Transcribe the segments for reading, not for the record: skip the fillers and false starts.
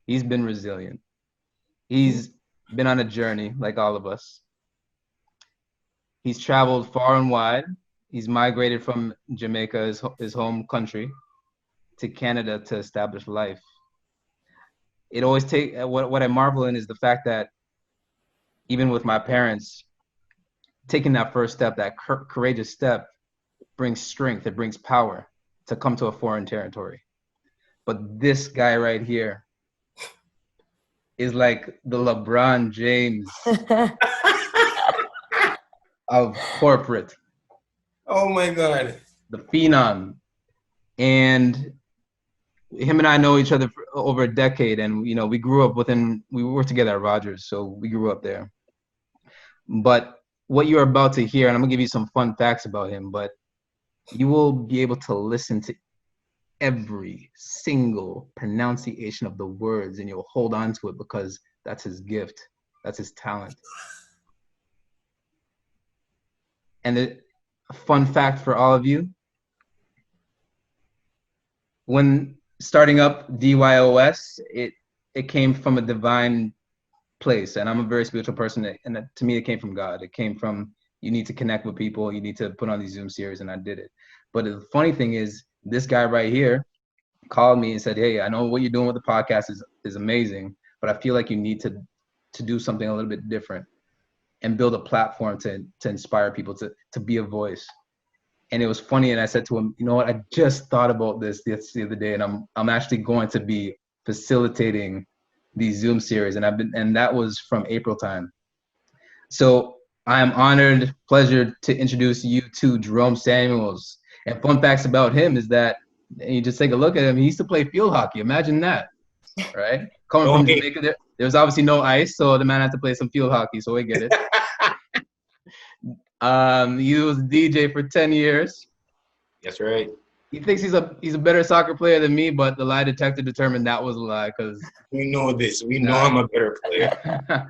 He's been resilient. He's been on a journey like all of us. He's traveled far and wide. He's migrated from Jamaica, his home country, to Canada to establish life. It always take what I marvel in is the fact that even with my parents, taking that first step, that courageous step, brings strength. It brings power to come to a foreign territory. But this guy right here is like the LeBron James of corporate. Oh my God. The phenom. And him and I know each other for over a decade, and we grew up we worked together at Rogers, so we grew up there. But what you're about to hear, and I'm gonna give you some fun facts about him, but you will be able to listen to every single pronunciation of the words, and you'll hold on to it because that's his gift, that's his talent. And a fun fact for all of you: when starting up DYOS, it came from a divine place, and I'm a very spiritual person, and to me it came from God. It came from, you need to connect with people, you need to put on these Zoom series, and I did it. But the funny thing is, this guy right here called me and said, hey, I know what you're doing with the podcast is amazing, but I feel like you need to do something a little bit different and build a platform to inspire people to be a voice. And it was funny, and I said to him, you know what, I just thought about this the other day, and I'm actually going to be facilitating these Zoom series, and that was from April time. So I am honored, pleasure to introduce you to Jerome Samuels. And fun facts about him is that, and you just take a look at him, he used to play field hockey. Imagine that, right? Coming from Jamaica, there was obviously no ice, so the man had to play some field hockey, so I get it. He was a DJ for 10 years. That's right. He thinks he's a better soccer player than me, but the lie detector determined that was a lie, because we know this. We know I'm a better player.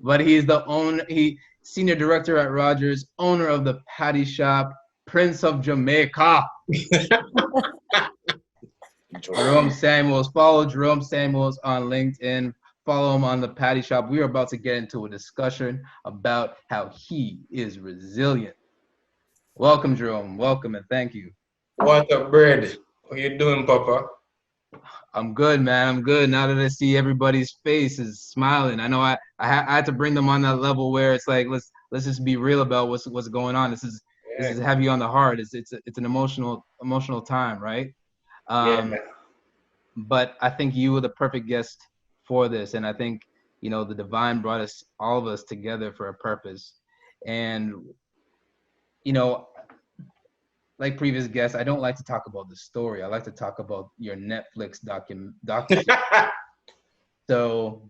But he's senior director at Rogers, owner of the Patty Shop, Prince of Jamaica. Jerome Samuels. Follow Jerome Samuels on LinkedIn. Follow him on the Patty Shop. We are about to get into a discussion about how he is resilient. Welcome, Jerome. Welcome, and thank you. What up, Bread? How you doing, Papa? I'm good, man. I'm good. Now that I see everybody's faces smiling, I know I had to bring them on that level where it's like, let's just be real about what's going on. This is heavy on the heart. It's an emotional time, right? Yeah. But I think you were the perfect guest for this, and I think the divine brought all of us together for a purpose. And like previous guests, I don't like to talk about the story. I like to talk about your Netflix docu. So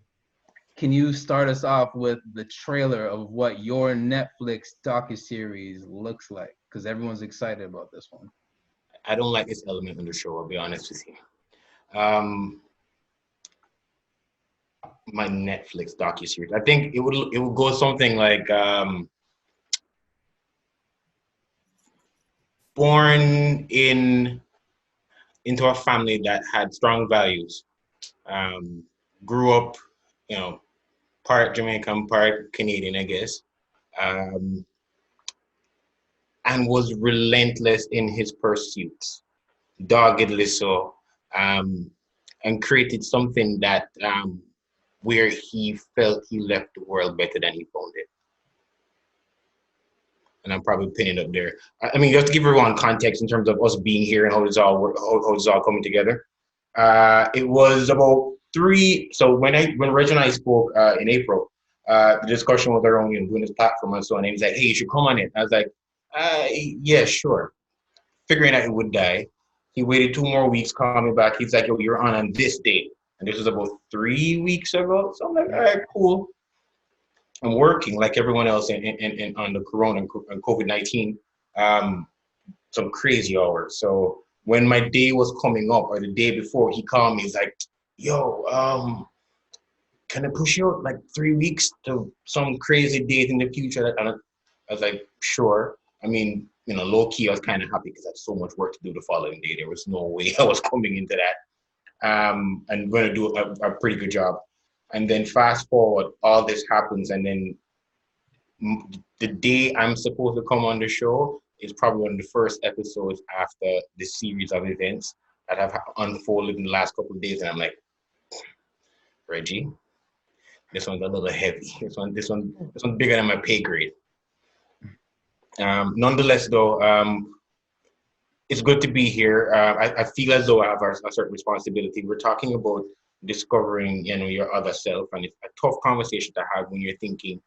can you start us off with the trailer of what your Netflix docuseries looks like? Because everyone's excited about this one. I don't like this element in the show, I'll be honest with you. My Netflix docuseries, I think it would go something like born into a family that had strong values, grew up, part Jamaican, part Canadian, I guess, and was relentless in his pursuits, doggedly so, and created something that where he felt he left the world better than he found it. And I'm probably pinning it up there. I mean, just to give everyone context in terms of us being here and how this all coming together. It was about so when Reggie and I spoke in April, the discussion was around doing this platform and so on, and he's like, hey, you should come on it. I was like, yeah, sure. Figuring out it would die. He waited 2 more weeks, called me back. He's like, yo, you're on this date. And this was about 3 weeks ago. So I'm like, all right, cool. I'm working like everyone else in on the Corona and COVID-19, some crazy hours. So when my day was coming up or the day before, he called me. He's like, yo, can I push you out like 3 weeks to some crazy date in the future? And I was like, sure. I mean, low key, I was kind of happy because I had so much work to do the following day. There was no way I was coming into that. and going to do a pretty good job. And then fast forward, all this happens, and then the day I'm supposed to come on the show is probably one of the first episodes after the series of events that have unfolded in the last couple of days, and I'm like, Reggie, this one's a little heavy. This one's bigger than my pay grade. Nonetheless, though, it's good to be here. I feel as though I have a certain responsibility. We're talking about discovering, your other self, and it's a tough conversation to have when you're thinking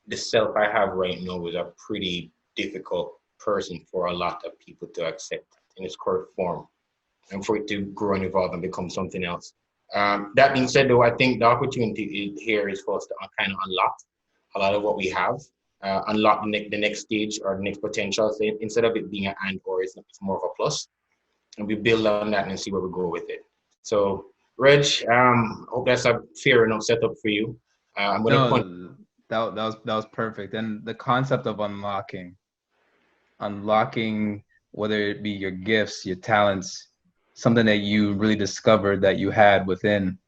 the self I have right now is a pretty difficult person for a lot of people to accept in its current form, and for it to grow and evolve and become something else. That being said, though, I think the opportunity here is for us to kind of unlock a lot of what we have, unlock the next stage or the next potential. So instead of it being an and or, it's more of a plus, and we build on that and see where we go with it. So, Reg, hope that's a fair enough setup for you. I'm gonna that was perfect. And the concept of unlocking, whether it be your gifts, your talents, something that you really discovered that you had within.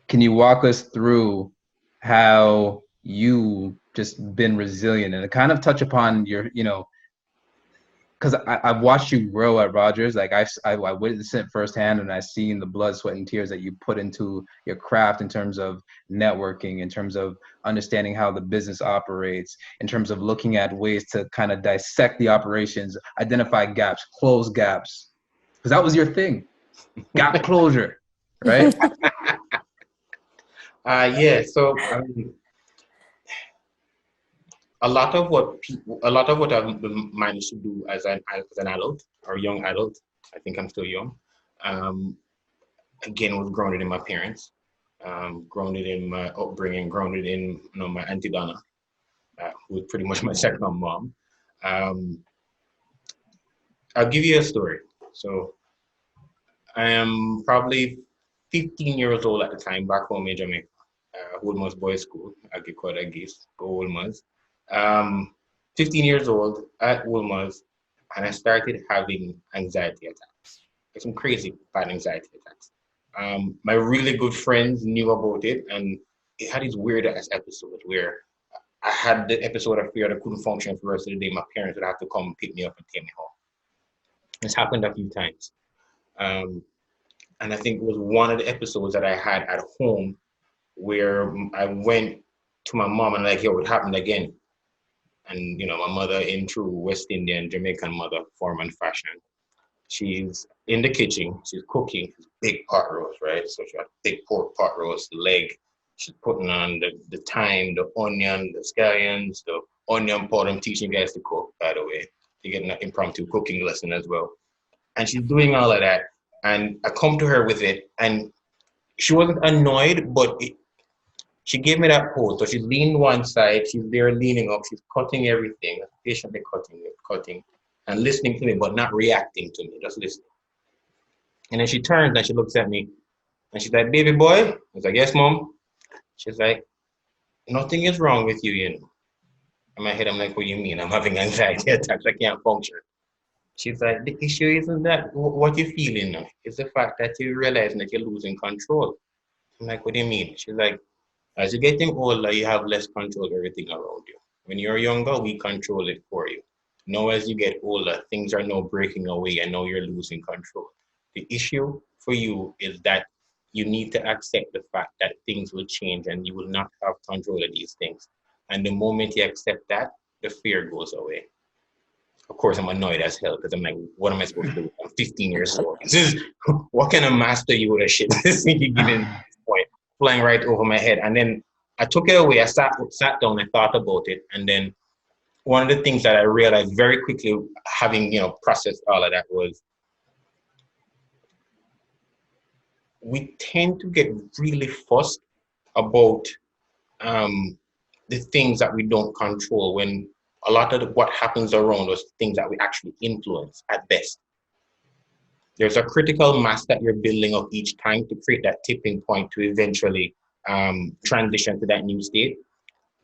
Can you walk us through how you just been resilient and kind of touch upon your, because I've watched you grow at Rogers. Like I witnessed it firsthand, and I've seen the blood, sweat, and tears that you put into your craft in terms of networking, in terms of understanding how the business operates, in terms of looking at ways to kind of dissect the operations, identify gaps, close gaps, because that was your thing, gap closure, right? Yeah. So a lot of what I've managed to do as an adult or young adult, I think I'm still young, again, was grounded in my parents, grounded in my upbringing, grounded in my Auntie Donna, who was pretty much my second mom. I'll give you a story. So I am probably 15 years old at the time, back home in Jamaica, Woolmans Boys School, Agriculture Geese, go Woolmans. 15 years old at Woolmans, and I started having anxiety attacks, like some crazy bad anxiety attacks. My really good friends knew about it, and it had these weird ass episodes where I had the episode of fear that I couldn't function for the rest of the day. My parents would have to come pick me up and take me home. It's happened a few times. And I think it was one of the episodes that I had at home where I went to my mom and like, yo, it happened again. And, my mother, in true West Indian, Jamaican mother form and fashion, she's in the kitchen, she's cooking big pot roast, right? So she had big pork pot roast, leg. She's putting on the thyme, the onion, the scallions, the onion powder. I'm teaching you guys to cook, by the way. You're getting an impromptu cooking lesson as well. And she's doing all of that. And I come to her with it, and she wasn't annoyed, but she gave me that pose. So she leaned one side, she's there leaning up, she's cutting everything, patiently cutting, and listening to me, but not reacting to me, just listening. And then she turns and she looks at me, and she's like, baby boy. I was like, yes, mom. She's like, nothing is wrong with you, In my head, I'm like, what do you mean? I'm having anxiety attacks, I can't function. She's like, the issue isn't that what you're feeling now. It's the fact that you're realizing that you're losing control. I'm like, what do you mean? She's like, as you're getting older, you have less control of everything around you. When you're younger, we control it for you. Now, as you get older, things are now breaking away, and now you're losing control. The issue for you is that you need to accept the fact that things will change and you will not have control of these things. And the moment you accept that, the fear goes away. Of course, I'm annoyed as hell because I'm like, what am I supposed to do? I'm 15 years old. This is what kind of master you would have shit this thing you given at this point, flying right over my head. And then I took it away. I sat down and thought about it. And then one of the things that I realized very quickly, having processed all of that, was we tend to get really fussed about the things that we don't control, when a lot of what happens around us, things that we actually influence at best. There's a critical mass that you're building up each time to create that tipping point to eventually transition to that new state.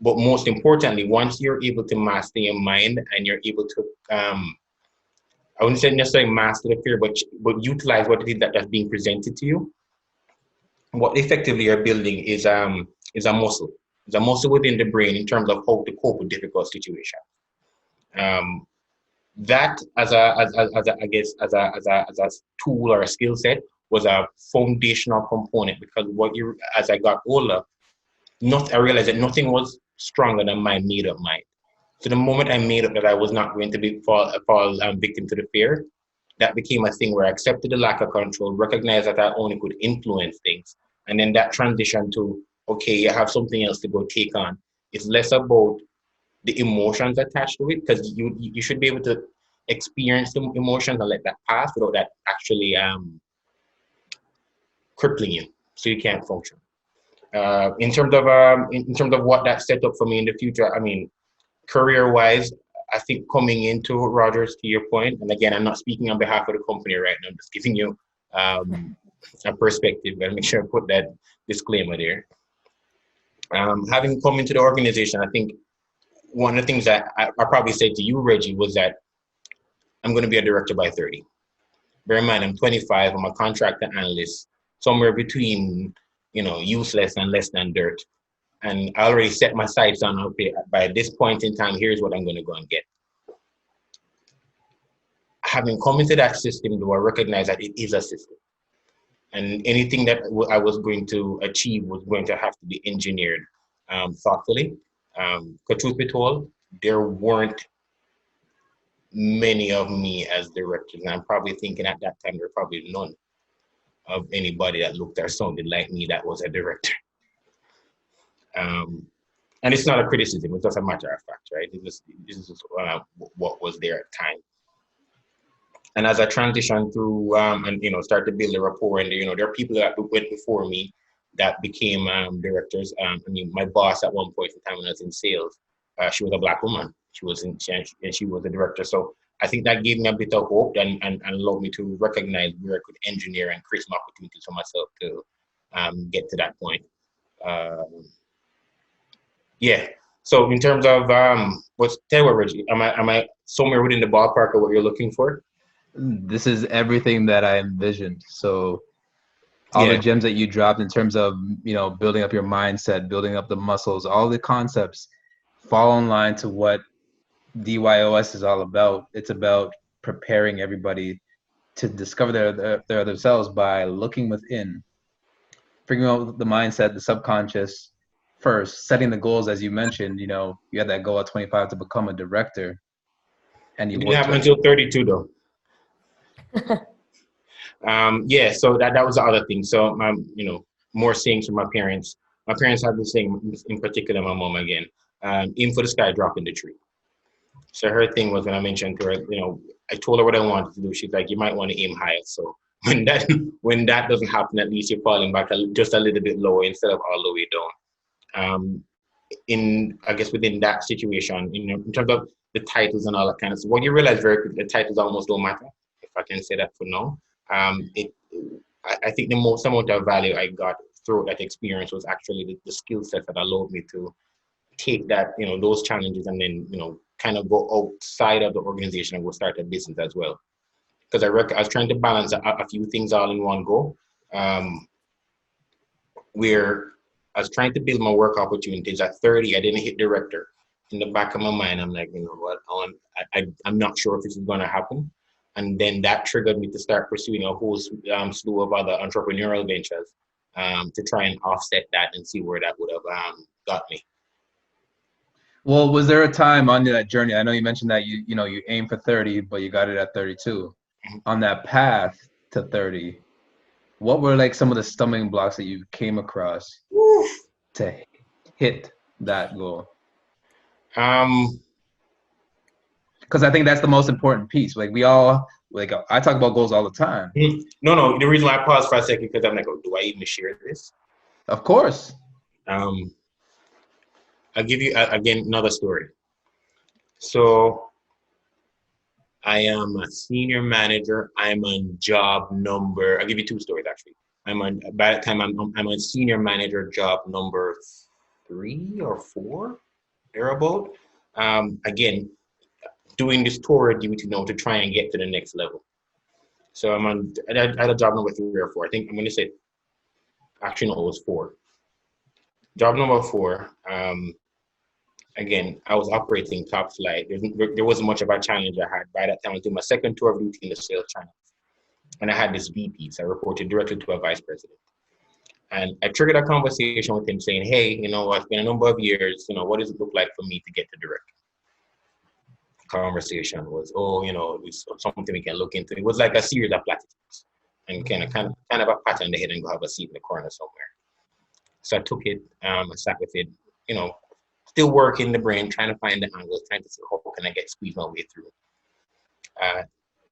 But most importantly, once you're able to master your mind and you're able to, I wouldn't say necessarily master the fear, but utilize what it is that's being presented to you, what effectively you're building is a muscle. It's a muscle within the brain in terms of how to cope with difficult situations. Um, that as a I guess as a tool or a skill set was a foundational component because what you as I got older, not I realized that nothing was stronger than my made up mind. So the moment I made up that I was not going to be fall victim to the fear, that became a thing where I accepted the lack of control, recognized that I only could influence things, and then that transition to okay, you have something else to go take on. It's less about the emotions attached to it because you should be able to experience the emotions and let that pass without that actually crippling you, so you can't function. In terms of what that set up for me in the future, I mean, career wise, I think coming into Rogers, to your point, and again, I'm not speaking on behalf of the company right now. I'm just giving you a perspective. I'll make sure I put that disclaimer there. Having come into the organization, I think one of the things that I probably said to you, Reggie, was that I'm going to be a director by 30. Bear in mind, I'm 25. I'm a contractor analyst, somewhere between, useless and less than dirt. And I already set my sights on, okay, by this point in time, here's what I'm going to go and get. Having come into that system, though, I recognize that it is a system. And anything that I was going to achieve was going to have to be engineered thoughtfully. Because truth be told, there weren't many of me as directors. And I'm probably thinking at that time, there were probably none of anybody that looked or sounded like me that was a director. And it's not a criticism, it's just a matter of fact, right? This is what was there at the time. And as I transitioned through and start to build a rapport, and there are people that went before me that became directors. I mean, my boss at one point in time when I was in sales, she was a Black woman. She was a director. So I think that gave me a bit of hope and allowed me to recognize where I could engineer and create some opportunities for myself to get to that point. Yeah. So in terms of tell you what, Reggie, am I somewhere within the ballpark of what you're looking for? This is everything that I envisioned. So all the gems that you dropped in terms of, building up your mindset, building up the muscles, all the concepts fall in line to what DYOS is all about. It's about preparing everybody to discover their themselves by looking within, figuring out the mindset, the subconscious first, setting the goals. As you mentioned, you had that goal at 25 to become a director, and you didn't worked happen until 32 though. So that was the other thing. So more sayings from my parents. My parents had the saying, in particular my mom again, aim for the sky, drop in the tree. So her thing was, when I mentioned to her, I told her what I wanted to do. She's like, you might want to aim higher. So when that doesn't happen, at least you're falling back just a little bit lower instead of all the way down. I guess within that situation, in terms of the titles and all that kind of stuff, what you realize very quickly, the titles almost don't matter, if I can say that for now. I think the most amount of value I got through that experience was actually the skill set that allowed me to take that, those challenges and then, kind of go outside of the organization and go start a business as well. Because I was trying to balance a few things all in one go. Where I was trying to build my work opportunities at 30, I didn't hit director. In the back of my mind, I'm like, what? I'm not sure if this is going to happen. And then that triggered me to start pursuing a whole slew of other entrepreneurial ventures to try and offset that and see where that would have got me. Well, was there a time on that journey? I know you mentioned that you aimed for 30, but you got it at 32. Mm-hmm. On that path to 30, what were like some of the stumbling blocks that you came across to hit that goal? Because I think that's the most important piece. Like I talk about goals all the time. No. The reason why I paused for a second because I'm like, oh, do I even share this? Of course. I'll give you again another story. So I am a senior manager. I'm on job number. I'll give you two stories actually. By the time I'm on senior manager job number 3 or 4, thereabout. Again, doing this tour duty to try and get to the next level. So I'm on at a job number 3 or 4. I think I'm going to say Actually, no, it was 4. Job number 4. Again, I was operating top flight. There wasn't much of a challenge I had. By that time, I was doing my second tour of duty in the sales channel. And I had this VP, so I reported directly to a vice president. And I triggered a conversation with him saying, hey, you know, it's been a number of years, you know, what does it look like for me to get to director? Conversation was, oh, you know, it's something we can look into. It was like a series of platitudes and kind of a pat on the head and go have a seat in the corner somewhere. So I took it, I sat with it, you know, still working the brain, trying to find the angles, trying to see how can I get squeezed my way through.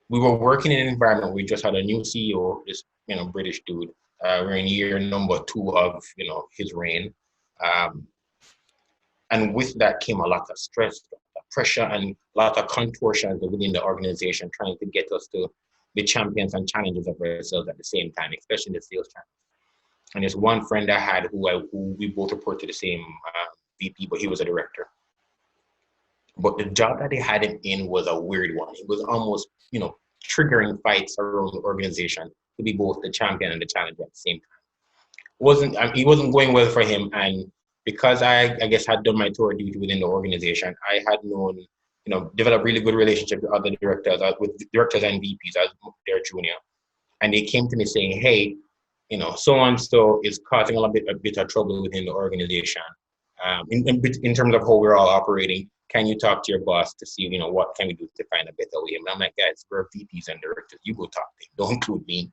We were working in an environment. We just had a new CEO, this, you know, British dude. We're in year number 2 of, you know, his reign. And with that came a lot of stress, pressure, and a lot of contortions within the organization, trying to get us to the champions and challenges of ourselves at the same time, especially in the sales channel. And there's one friend I had who we both report to the same VP, but he was a director. But the job that they had him in was a weird one. It was almost, you know, triggering fights around the organization to be both the champion and the challenger at the same time. It wasn't going well for him, and because I guess had done my tour duty within the organization, I had known, you know, developed really good relationships with other directors, with directors and VPs as their junior, and they came to me saying, hey, you know, so and so is causing a bit of trouble within the organization. In terms of how we're all operating, can you talk to your boss to see, you know, what can we do to find a better way? And I'm like, guys, we're VPs and directors. You go talk to him. Don't include me.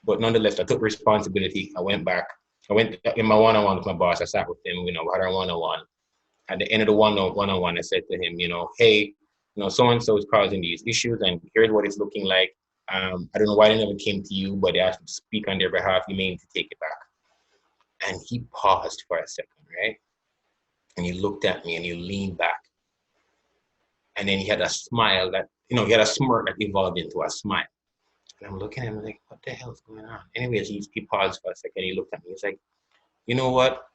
But nonetheless, I took responsibility. I went back. I went in my one-on-one with my boss. I sat with him, you know, had our one-on-one. At the end of the one-on-one, I said to him, you know, hey, you know, so-and-so is causing these issues, and here's what it's looking like. I don't know why they never came to you, but they asked me to speak on their behalf. You may need to take it back. And he paused for a second, right? And he looked at me and he leaned back. And then he had a smile that, you know, he had a smirk that evolved into a smile. And I'm looking at him like, what the hell is going on? Anyways, he paused for a second. He looked at me. He's like, you know what?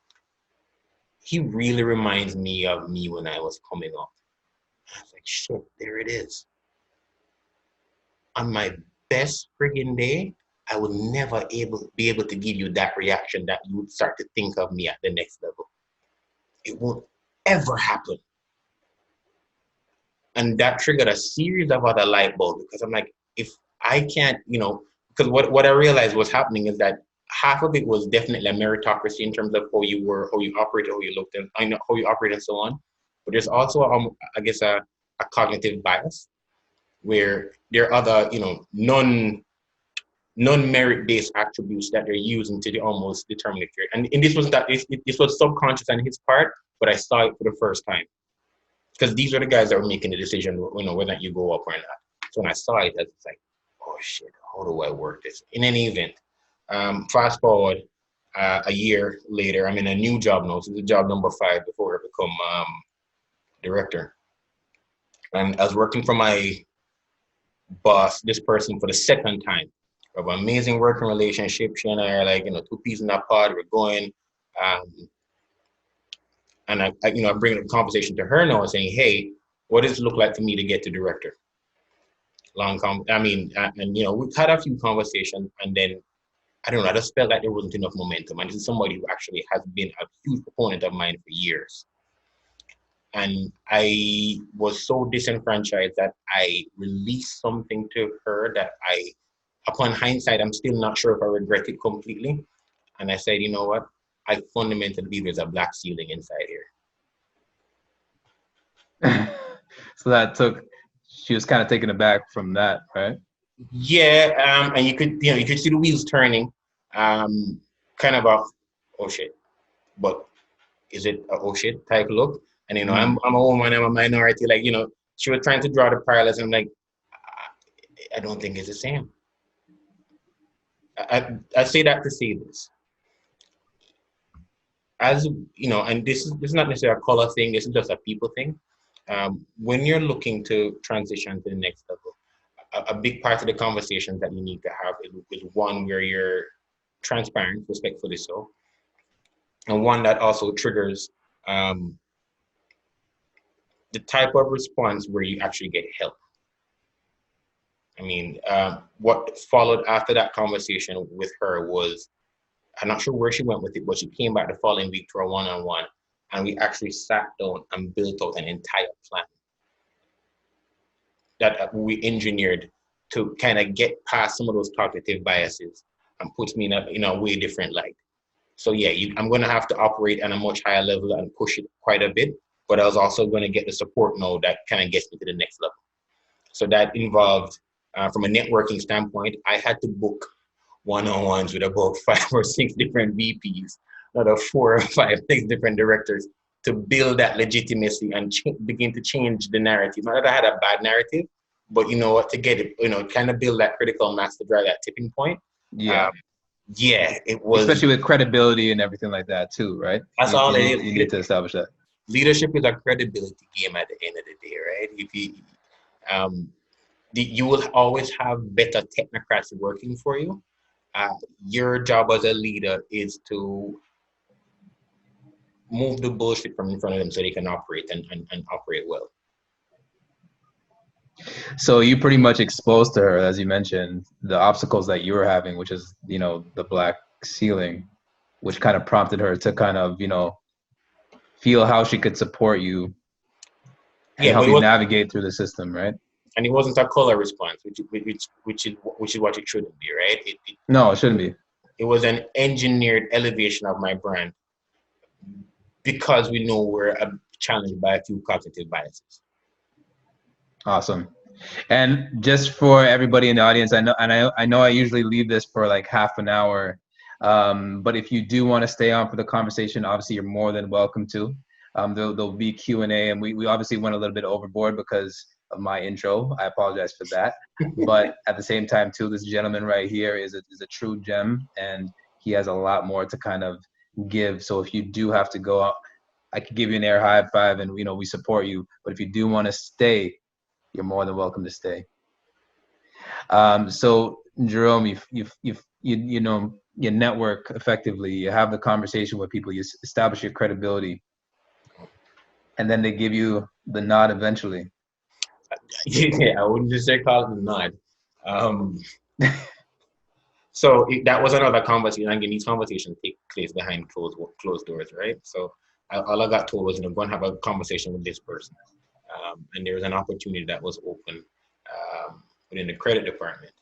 He really reminds me of me when I was coming up. I was like, shit, there it is. On my best friggin' day, I would never be able to give you that reaction that you would start to think of me at the next level. It won't ever happen. And that triggered a series of other light bulbs, because I'm like, if I can't, you know, because what I realized was happening is that half of it was definitely a meritocracy in terms of how you were, how you operated, how you looked, and I know how you operate and so on. But there's also, I guess, a cognitive bias where there are other, you know, non-merit-based attributes that they're using to almost determine if you're. And this was subconscious on his part, but I saw it for the first time. Because these are the guys that were making the decision, you know, whether you go up or not. So when I saw it, I was like, oh shit, how do I work this? In any event, fast forward a year later, I'm in a new job now. So this is job number 5 before I become director. And I was working for my boss, this person, for the second time. We have an amazing working relationship. She and I are like, you know, 2 peas in a pod. We're going. And I you know, I bring the conversation to her now, saying, hey, what does it look like for me to get to director? And you know, we've had a few conversations, and then I don't know, I just felt like there wasn't enough momentum. And this is somebody who actually has been a huge proponent of mine for years. And I was so disenfranchised that I released something to her that upon hindsight, I'm still not sure if I regret it completely. And I said, you know what? I fundamentally believe there's a black ceiling inside here. So she was kind of taken aback from that, right? Yeah, and you could see the wheels turning, kind of a, oh shit, but is it a oh shit type look? And you know, I'm a woman, I'm a minority, like, you know, she was trying to draw the parallels, and I'm like, I don't think it's the same. I say that to say this. As you know, and this is not necessarily a color thing, this is just a people thing. When you're looking to transition to the next level, a big part of the conversations that you need to have is one where you're transparent, respectfully so, and one that also triggers the type of response where you actually get help. I mean, what followed after that conversation with her was I'm not sure where she went with it, but she came back the following week to a one-on-one, and we actually sat down and built out an entire plan that we engineered to kind of get past some of those cognitive biases and puts me in a way different light. So yeah, I'm going to have to operate at a much higher level and push it quite a bit, but I was also going to get the support node that kind of gets me to the next level. So that involved, from a networking standpoint, I had to book one-on-ones with about 5 or 6 different VPs, another 4 or 5, 6 different directors to build that legitimacy and begin to change the narrative. Not that I had a bad narrative, but you know what, to get it, kind of build that critical mass to drive that tipping point. Yeah. Yeah, it was. Especially with credibility and everything like that too, right? That's all it is. You need to establish that. Leadership is a credibility game at the end of the day, right? If you will always have better technocrats working for you. Your job as a leader is to move the bullshit from in front of them so they can operate and operate well. So you pretty much exposed to her, as you mentioned, the obstacles that you were having, which is, the black ceiling, which kind of prompted her to kind of, feel how she could support you and help you navigate through the system, right? And it wasn't a color response, which is what it shouldn't be, right? No, it shouldn't be. It was an engineered elevation of my brand because we know we're challenged by a few cognitive biases. Awesome. And just for everybody in the audience, I know I usually leave this for like half an hour, but if you do want to stay on for the conversation, obviously you're more than welcome to. There'll be Q&A, and we obviously went a little bit overboard because of my intro. I apologize for that. But at the same time too, this gentleman right here is a true gem, and he has a lot more to kind of give. So if you do have to go out, I could give you an air high five, and we support you. But if you do want to stay, you're more than welcome to stay. So Jerome, you network effectively, you have the conversation with people, you establish your credibility, and then they give you the nod eventually. Yeah, I wouldn't just say call it the nod. So that was another conversation. Again, these conversations take place behind closed doors, right? So all I got told was, go and have a conversation with this person. And there was an opportunity that was open within the credit department.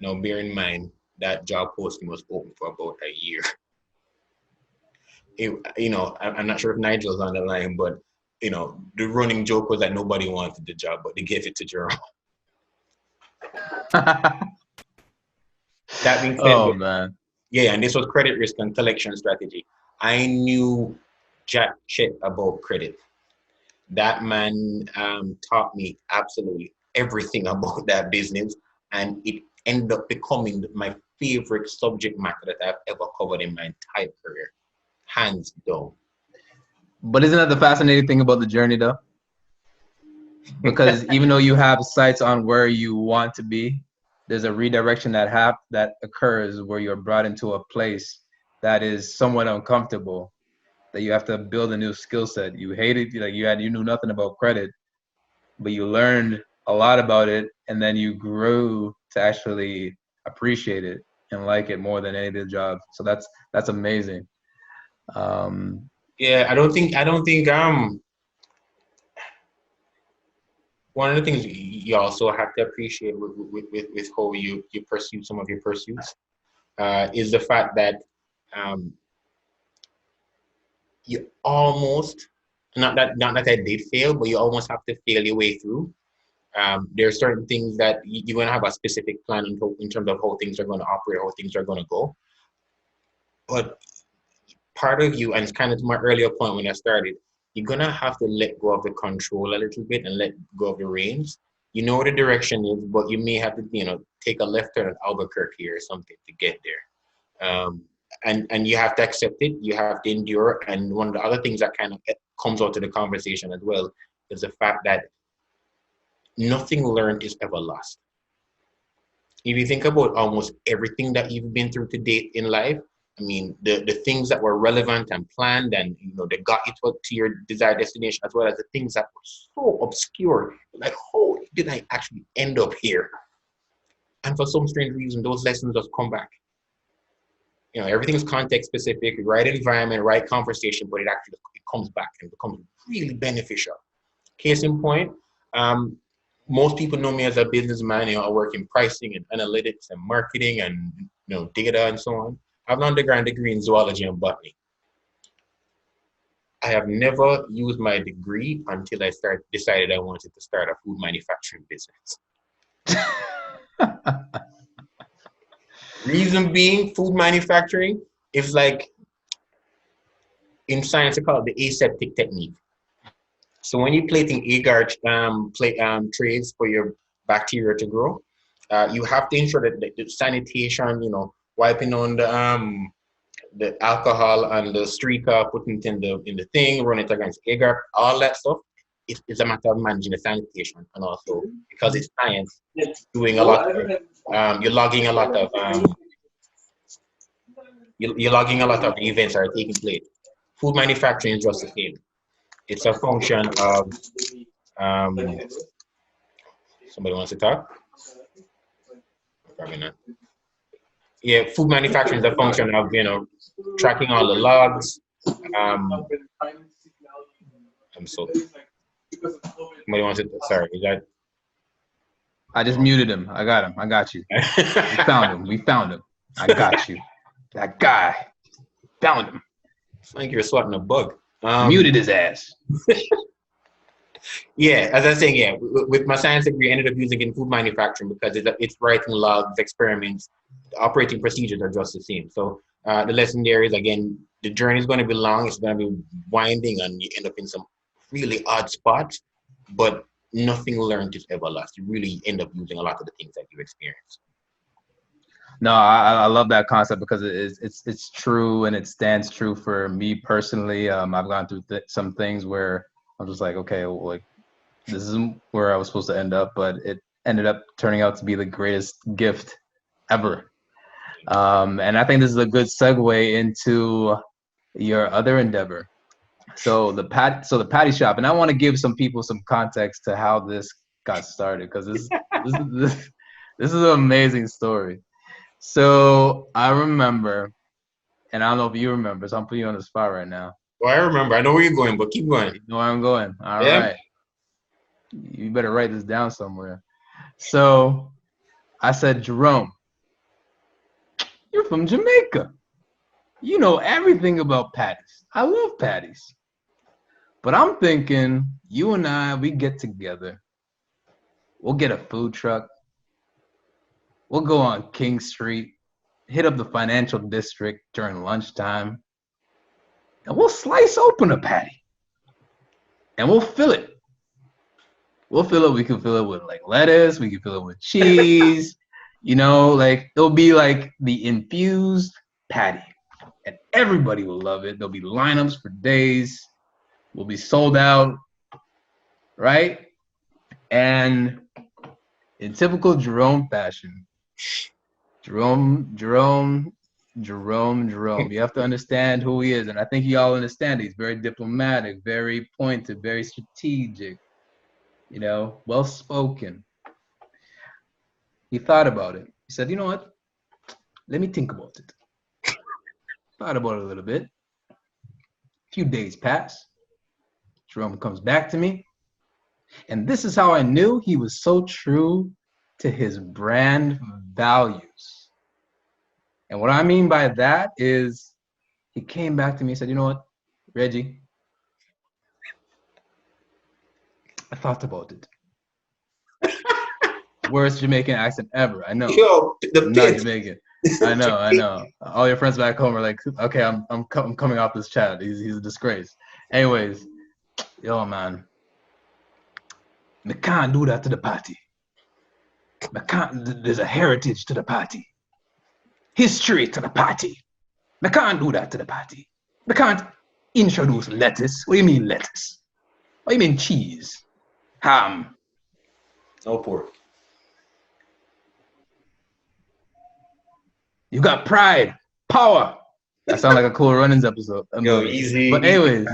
Now, bear in mind that job posting was open for about a year. I'm not sure if Nigel's on the line, but the running joke was that nobody wanted the job, but they gave it to Jerome. That being said, oh man, yeah, and this was credit risk and collection strategy. I knew jack shit about credit. That man taught me absolutely everything about that business, and it ended up becoming my favorite subject matter that I've ever covered in my entire career, hands down. But isn't that the fascinating thing about the journey, though? Because even though you have sights on where you want to be, there's a redirection that occurs where you're brought into a place that is somewhat uncomfortable, that you have to build a new skill set. You hated, you knew nothing about credit, but you learned a lot about it, and then you grew to actually appreciate it and like it more than any other job. So that's amazing. Yeah, I don't think one of the things you also have to appreciate with how you pursue some of your pursuits is the fact that you almost, not that I did fail, but you almost have to fail your way through. There are certain things that you're going to have a specific plan in terms of how things are going to operate, how things are going to go. But part of you, and it's kind of to my earlier point when I started, you're going to have to let go of the control a little bit and let go of the reins. You know where the direction is, but you may have to, take a left turn at Albuquerque or something to get there. And you have to accept it. You have to endure. And one of the other things that kind of comes out of the conversation as well is the fact that nothing learned is ever lost. If you think about almost everything that you've been through to date in life, I mean, the things that were relevant and planned and, they got you to your desired destination, as well as the things that were so obscure, like, how did I actually end up here? And for some strange reason, those lessons just come back. everything's context specific, right environment, right conversation, but it comes back and becomes really beneficial. Case in point, most people know me as a businessman. I work in pricing and analytics and marketing and data and so on. I have an underground degree in zoology and botany. I have never used my degree until I decided I wanted to start a food manufacturing business. Reason being, food manufacturing is like, in science, they call it the aseptic technique. So when you're plating agar trays for your bacteria to grow, you have to ensure that the sanitation, wiping on the alcohol and the streaker, putting it in the thing, running it against agar, all that stuff. It's a matter of managing the sanitation, and also because it's science, doing a lot of you're logging a lot of you're logging a lot of events that are taking place. Food manufacturing is just the same. It's a function of somebody wants to talk? Probably not. Yeah, food manufacturing is a function of tracking all the logs. I'm so. Somebody wants to. Sorry, is that? I just muted him. I got him. I got you. We found him. I got you. That guy. Found him. It's like you're swatting a bug. Muted his ass. Yeah, as I was saying, yeah, with my science degree, I ended up using it in food manufacturing because it's writing logs, experiments, the operating procedures are just the same. So the lesson there is, again, the journey is going to be long. It's going to be winding, and you end up in some really odd spots, but nothing learned is ever lost. You really end up using a lot of the things that you experience. No, I love that concept because it's true, and it stands true for me personally. I've gone through some things where I'm just like, okay, well, like this isn't where I was supposed to end up, but it ended up turning out to be the greatest gift ever. And I think this is a good segue into your other endeavor. So the patty shop, and I want to give some people some context to how this got started, because this is an amazing story. So I remember, and I don't know if you remember, so I'm putting you on the spot right now. Well, I remember. I know where you're going, but keep going. You know where I'm going. All Yeah. right. You better write this down somewhere. So I said, Jerome, you're from Jamaica. You know everything about patties. I love patties. But I'm thinking you and I, we get together. We'll get a food truck. We'll go on King Street, hit up the financial district during lunchtime, and we'll slice open a patty. And we'll fill it. We can fill it with like lettuce. We can fill it with cheese. Like it'll be like the infused patty. And everybody will love it. There'll be lineups for days. We'll be sold out, right? And in typical Jerome fashion, Jerome. You have to understand who he is. And I think you all understand. He's very diplomatic, very pointed, very strategic, well-spoken. He thought about it. He said, you know what? Let me think about it. Thought about it a little bit. A few days pass. Jerome comes back to me. And this is how I knew he was so true to his brand values. And what I mean by that is he came back to me and said, you know what, Reggie, I thought about it. Worst Jamaican accent ever. I know. Yo, I'm not Jamaican. I know. All your friends back home are like, okay, I'm coming off this chat. He's a disgrace. Anyways, yo, man, I can't do that to the party. There's a heritage to the party. History to the party. I can't do that to the party. I can't introduce lettuce. What do you mean lettuce? What do you mean cheese? Ham. No pork. You got pride, power. That sounds like a Cool Runnings episode. Yo, easy. But anyways,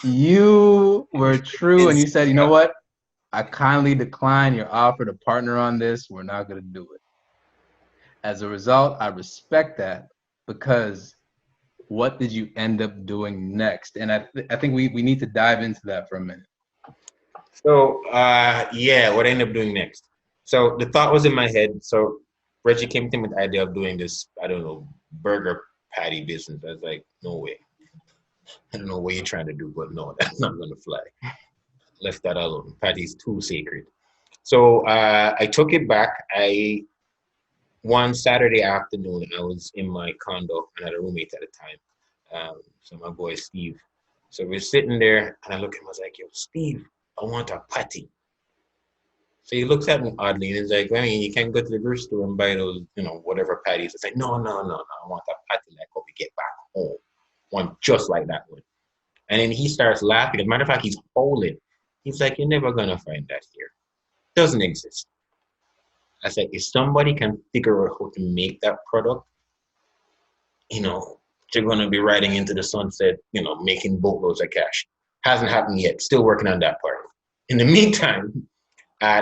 you were true and you said, you know what? I kindly decline your offer to partner on this. We're not going to do it. As a result, I respect that. because what did you end up doing next? And I think we need to dive into that for a minute. So, yeah, what I ended up doing next. So the thought was in my head. So Reggie came to me with the idea of doing this, I don't know, burger patty business. I was like, no way. I don't know what you're trying to do, but no, that's not going to fly. Left that alone. Patty's too sacred. So I took it back. One Saturday afternoon, I was in my condo and I had a roommate at the time. So my boy Steve. So we're sitting there and I look at him, I was like, yo, Steve, I want a patty. So he looks at me oddly and he's like, I mean, you can't go to the grocery store and buy those, whatever patties. It's like, no, I want a patty like what we get back home. One just like that one. And then he starts laughing. As a matter of fact, he's howling. He's like, you're never gonna find that here. Doesn't exist. I said, if somebody can figure out how to make that product, they're gonna be riding into the sunset, making boatloads of cash. Hasn't happened yet. Still working on that part. In the meantime,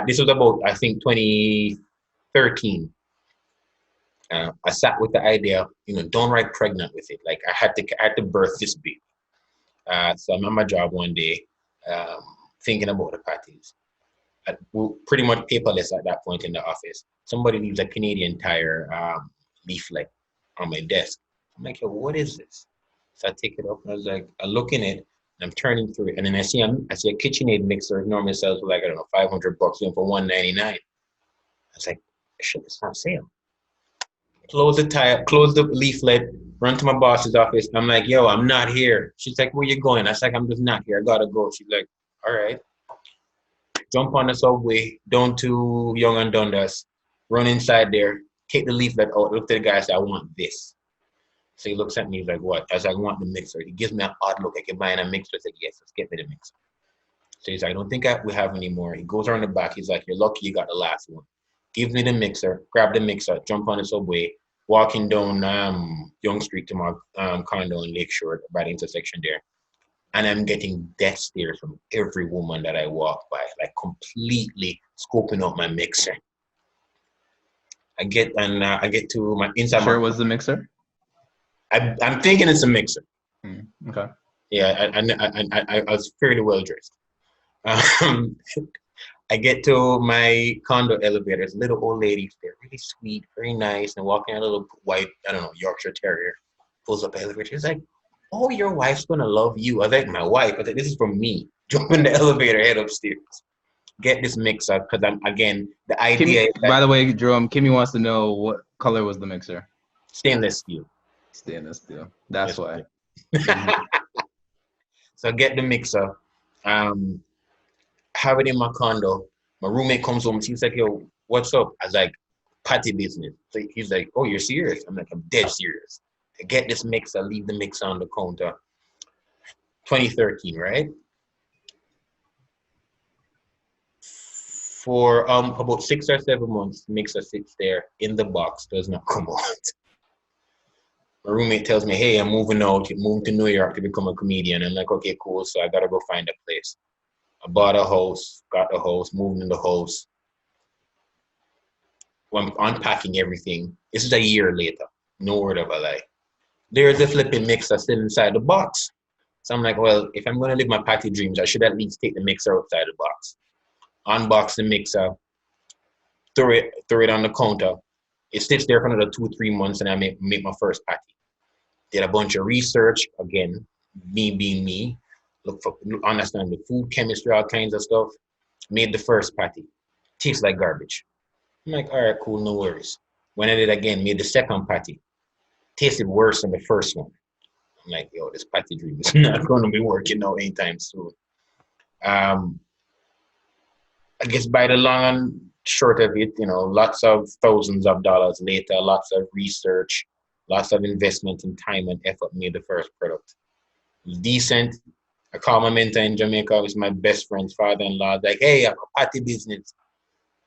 this was about, I think, 2013. I sat with the idea, don't write pregnant with it. Like I had to birth this baby. So I'm at my job one day, thinking about the patties. We're pretty much paperless at that point in the office. Somebody leaves a Canadian Tire leaflet on my desk. I'm like, yo, what is this? So I take it up and I was like, I look in it and I'm turning through it. And then I see a KitchenAid mixer. It normally sells for like, I don't know, $500 for $199. I was like, shit, it's on sale. Close the tire, close the leaflet, run to my boss's office. I'm like, yo, I'm not here. She's like, where you going? I was like, I'm just not here. I gotta go. She's like, all right. Jump on the subway, down to Young and Dundas, run inside there, take the leaflet out, look at the guy and say, I want this. So he looks at me, he's like, what? I was like, I want the mixer. He gives me an odd look, like you're buying a mixer. I said, yes, let's get me the mixer. So he's like, I don't think we have any more. He goes around the back, he's like, you're lucky you got the last one. Gives me the mixer, grab the mixer, jump on the subway, walking down Young Street to my condo in Lakeshore, by the intersection there. And I'm getting death stares from every woman that I walk by, like completely scoping out my mixer. I get to my inside. Sure, was the mixer? I'm thinking it's a mixer. Okay. Yeah, I was fairly well dressed. I get to my condo elevator. There's a little old lady. They're really sweet, very nice, and walking a little white, I don't know, Yorkshire Terrier. Pulls up the elevator. She's like, oh, your wife's gonna love you. I was like, my wife. I was like, this is from me. Jump in the elevator, head upstairs. Get this mixer, because I'm, again, the idea is by the way, Jerome, Kimmy wants to know what color was the mixer? Stainless steel. Stainless steel. That's why. So get the mixer. Have it in my condo. My roommate comes home. He's like, yo, what's up? I was like, patty business. So he's like, oh, you're serious? I'm like, I'm dead serious. I get this mixer, leave the mixer on the counter. 2013, right? For about 6 or 7 months, the mixer sits there in the box, does not come out. My roommate tells me, hey, I'm moving out, moving to New York to become a comedian. I'm like, okay, cool. So I gotta go find a place. I bought a house, got the house, moved in the house. When I'm unpacking everything, this is a year later. No word of a lie. There's a flipping mixer still inside the box. So I'm like, well, if I'm going to live my patty dreams, I should at least take the mixer outside the box. Unbox the mixer, throw it on the counter. It sits there for another 2-3 months, and I make my first patty. Did a bunch of research, again, me being me, understand the food chemistry, all kinds of stuff. Made the first patty. Tastes like garbage. I'm like, all right, cool, no worries. When I did again, made the second patty. Tasted worse than the first one. I'm like, yo, this patty dream is not going to be working out anytime soon. I guess by the long and short of it, lots of thousands of dollars later, lots of research, lots of investment in time and effort made the first product. It was decent. I called my mentor in Jamaica. It was my best friend's father-in-law. Like, hey, I have a patty business.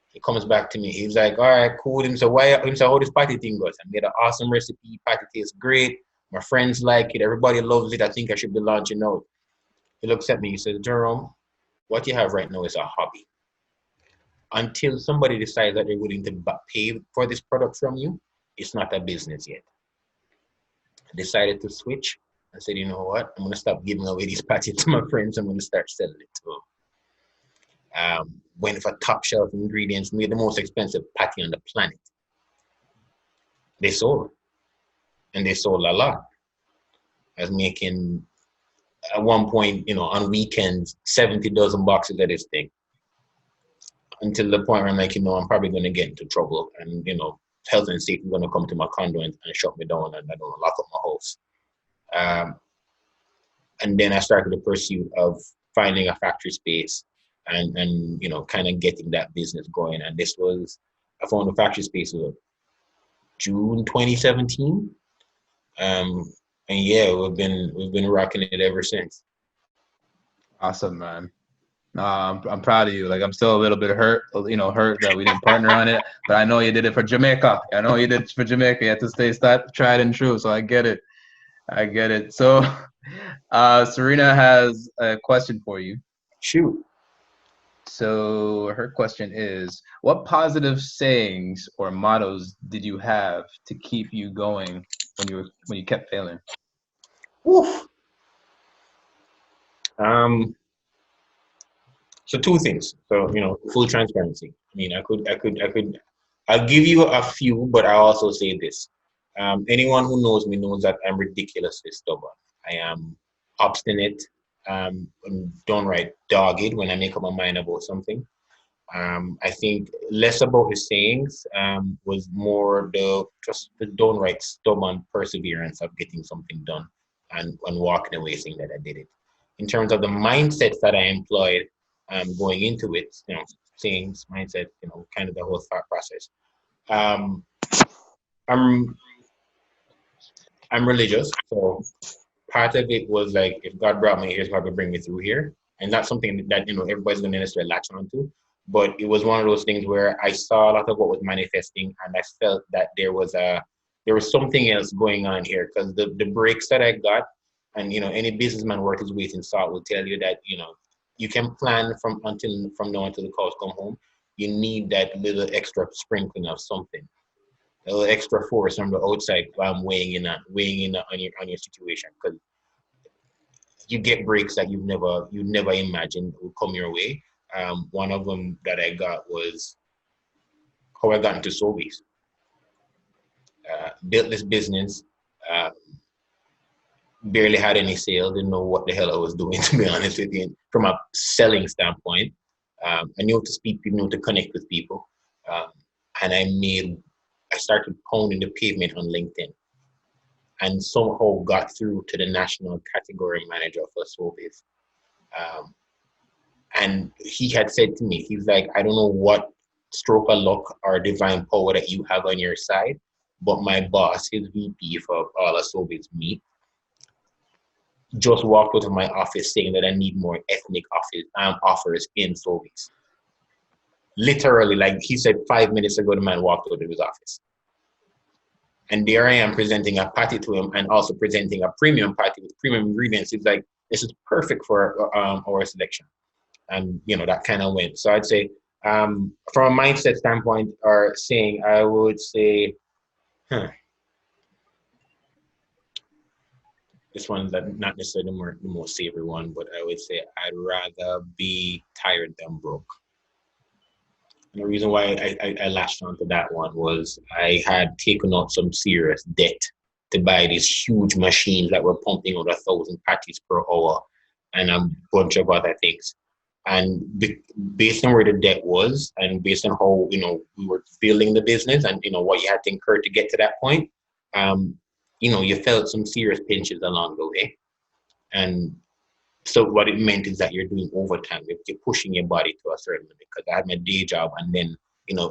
He comes back to me. He's like, all right, cool. He said, how this patty thing goes? I made an awesome recipe. Patty tastes great. My friends like it. Everybody loves it. I think I should be launching out. He looks at me. He says, Jerome, what you have right now is a hobby. Until somebody decides that they're willing to pay for this product from you, it's not a business yet. I decided to switch. I said, you know what? I'm gonna stop giving away these patties to my friends. I'm gonna start selling it to them. Went for top shelf ingredients, made the most expensive patty on the planet. They sold, and they sold a lot. I was making at one point, on weekends, 70 dozen boxes of this thing. Until the point where I'm like, I'm probably going to get into trouble, and health and safety is going to come to my condo and shut me down, and I don't lock up my house. And then I started the pursuit of finding a factory space and kind of getting that business going. And I found the factory space in June 2017. And yeah, we've been rocking it ever since. Awesome, man. I'm proud of you. Like, I'm still a little bit hurt that we didn't partner on it, but I know you did it for Jamaica. I know you did it for Jamaica. You had to stay tried and true. So I get it. So, Serena has a question for you. Shoot. So her question is, what positive sayings or mottos did you have to keep you going when you kept failing? Oof. So two things. So, full transparency. I mean, I'll give you a few, but I also say this. Anyone who knows me knows that I'm ridiculously stubborn. I am obstinate, I'm downright dogged when I make up my mind about something. I think less about the sayings was more just the downright stubborn perseverance of getting something done and walking away saying that I did it. In terms of the mindsets that I employed going into it, sayings, mindset, kind of the whole thought process. Um, I'm I'm religious, so part of it was like, if God brought me here, He's probably bring me through here, and that's something that everybody's going to necessarily latch onto. But it was one of those things where I saw a lot of what was manifesting, and I felt that there was something else going on here, because the breaks that I got, and any businessman worth his weight in salt will tell you that you can plan from now until the cows come home. You need that little extra sprinkling of something, a little extra force from the outside weighing in on your situation, because you get breaks that you never imagined would come your way. One of them that I got was how I got into Sobey's. Built this business, barely had any sales, didn't know what the hell I was doing, to be honest with you, from a selling standpoint. I knew to speak people, knew to connect with people. And I started pounding the pavement on LinkedIn, and somehow got through to the national category manager for Sobey's. And he had said to me, he's like, I don't know what stroke of luck or divine power that you have on your side, but my boss, his VP for all of Sobey's meat, just walked out of my office saying that I need more ethnic offers in Sobey's. Literally, like he said 5 minutes ago, the man walked out of his office. And there I am presenting a patty to him, and also presenting a premium patty with premium ingredients. It's like, this is perfect for our selection. And, that kind of went. So I'd say, from a mindset standpoint or saying, I would say, this one's not necessarily the most savory one, but I would say I'd rather be tired than broke. And the reason why I latched onto that one was I had taken out some serious debt to buy these huge machines that were pumping out 1,000 patties per hour and a bunch of other things. And based on where the debt was, and based on how we were building the business, and what you had to incur to get to that point, you felt some serious pinches along the way. And so what it meant is that you're doing overtime. You're pushing your body to a certain limit, because I had my day job, and then,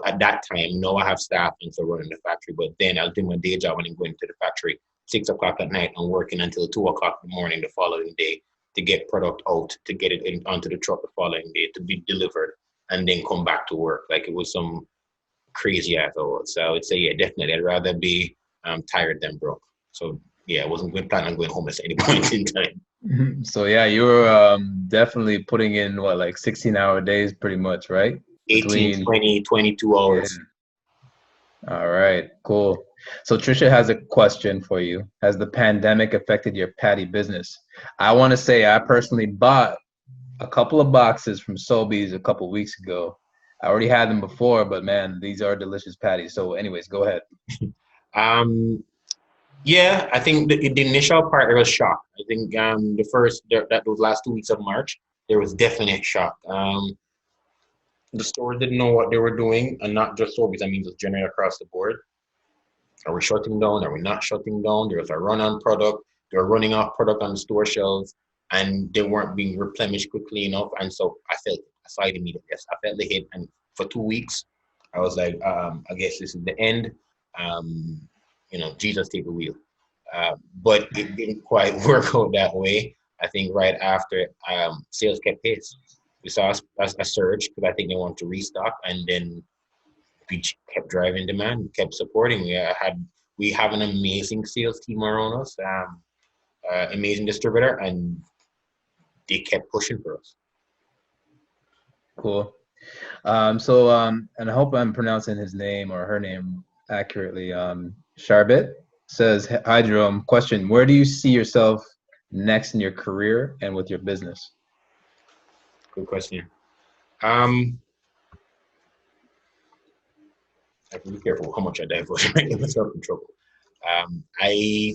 at that time, I have staff and so running the factory, but then I'll do my day job and then going to the factory 6 o'clock at night and working until 2 o'clock in the morning the following day to get product out, to get it onto the truck the following day to be delivered, and then come back to work. Like, it was some crazy ass hours. So I would say, yeah, definitely, I'd rather be tired than broke. So yeah, I wasn't planning on going homeless at any point in time. So yeah, you were definitely putting in like 16-hour days pretty much, right? 18, 20, 22 hours. Yeah. All right, cool. So Trisha has a question for you. Has the pandemic affected your patty business? I want to say I personally bought a couple of boxes from Sobey's a couple weeks ago. I already had them before, but man, these are delicious patties. So, anyways, go ahead. Um, yeah, I think the initial part there was shock. I think that those last 2 weeks of March, there was definite shock. The stores didn't know what they were doing, and not just Sobeys. I mean, just generally across the board. Are we shutting down? Are we not shutting down? There was a run on product. They were running off product on the store shelves, and they weren't being replenished quickly enough. And so I felt it. I saw it immediately. Yes, I felt the hit. And for 2 weeks, I was like, I guess this is the end. Um, Jesus take the wheel. But it didn't quite work out that way. I think right after sales kept pace. We saw a surge because I think they wanted to restock, and then we kept driving demand, we kept supporting. We have an amazing sales team around us, amazing distributor, and they kept pushing for us. Cool. And I hope I'm pronouncing his name or her name accurately. Charbet says, "Hi Jerome. Question: where do you see yourself next in your career and with your business?" Good question. I have to be careful how much I divulge. I might get myself in trouble. I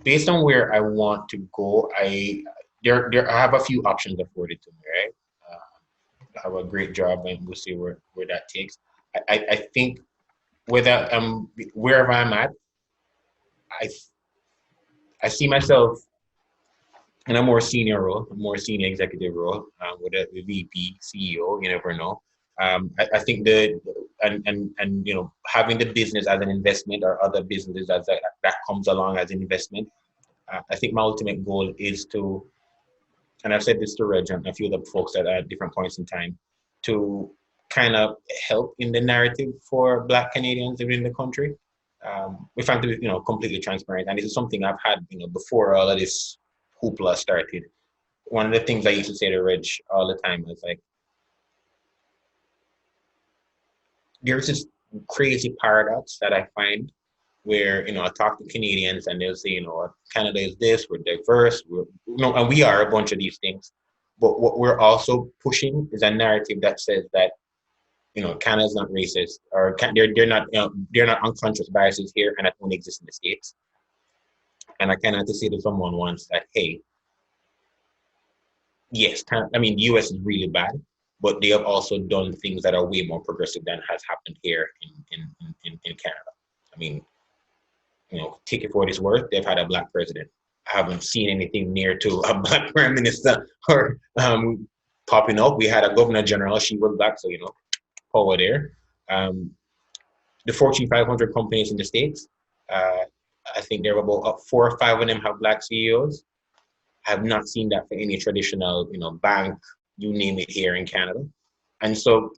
Based on where I want to go, I have a few options afforded to me, right? I have a great job, and we'll see where that takes. I think whether wherever I'm at, I I see myself in a more senior role, a more senior executive role, with a VP, CEO. You never know. I think having the business as an investment or other businesses that comes along as an investment. I think my ultimate goal is to, and I've said this to Reg and a few other folks at different points in time, to kind of help in the narrative for Black Canadians within the country. If I'm to be, completely transparent, and this is something I've had, before all of this hoopla started. One of the things I used to say to Reg all the time was like, there's this crazy paradox that I find where, I talk to Canadians and they'll say, Canada is this, we're diverse, and we are a bunch of these things. But what we're also pushing is a narrative that says that, Canada's not racist, or they're not unconscious biases here, and that only exists in the States. And I kind of had to say to someone once that, hey, yes, the US is really bad, but they have also done things that are way more progressive than has happened here in Canada. I mean, take it for what it's worth, they've had a Black president. I haven't seen anything near to a Black prime minister or popping up. We had a governor general, she was Black, so, power there. The Fortune 500 companies in the States, I think there are about 4 or 5 of them have Black CEOs. I have not seen that for any traditional, bank, you name it, here in Canada. And so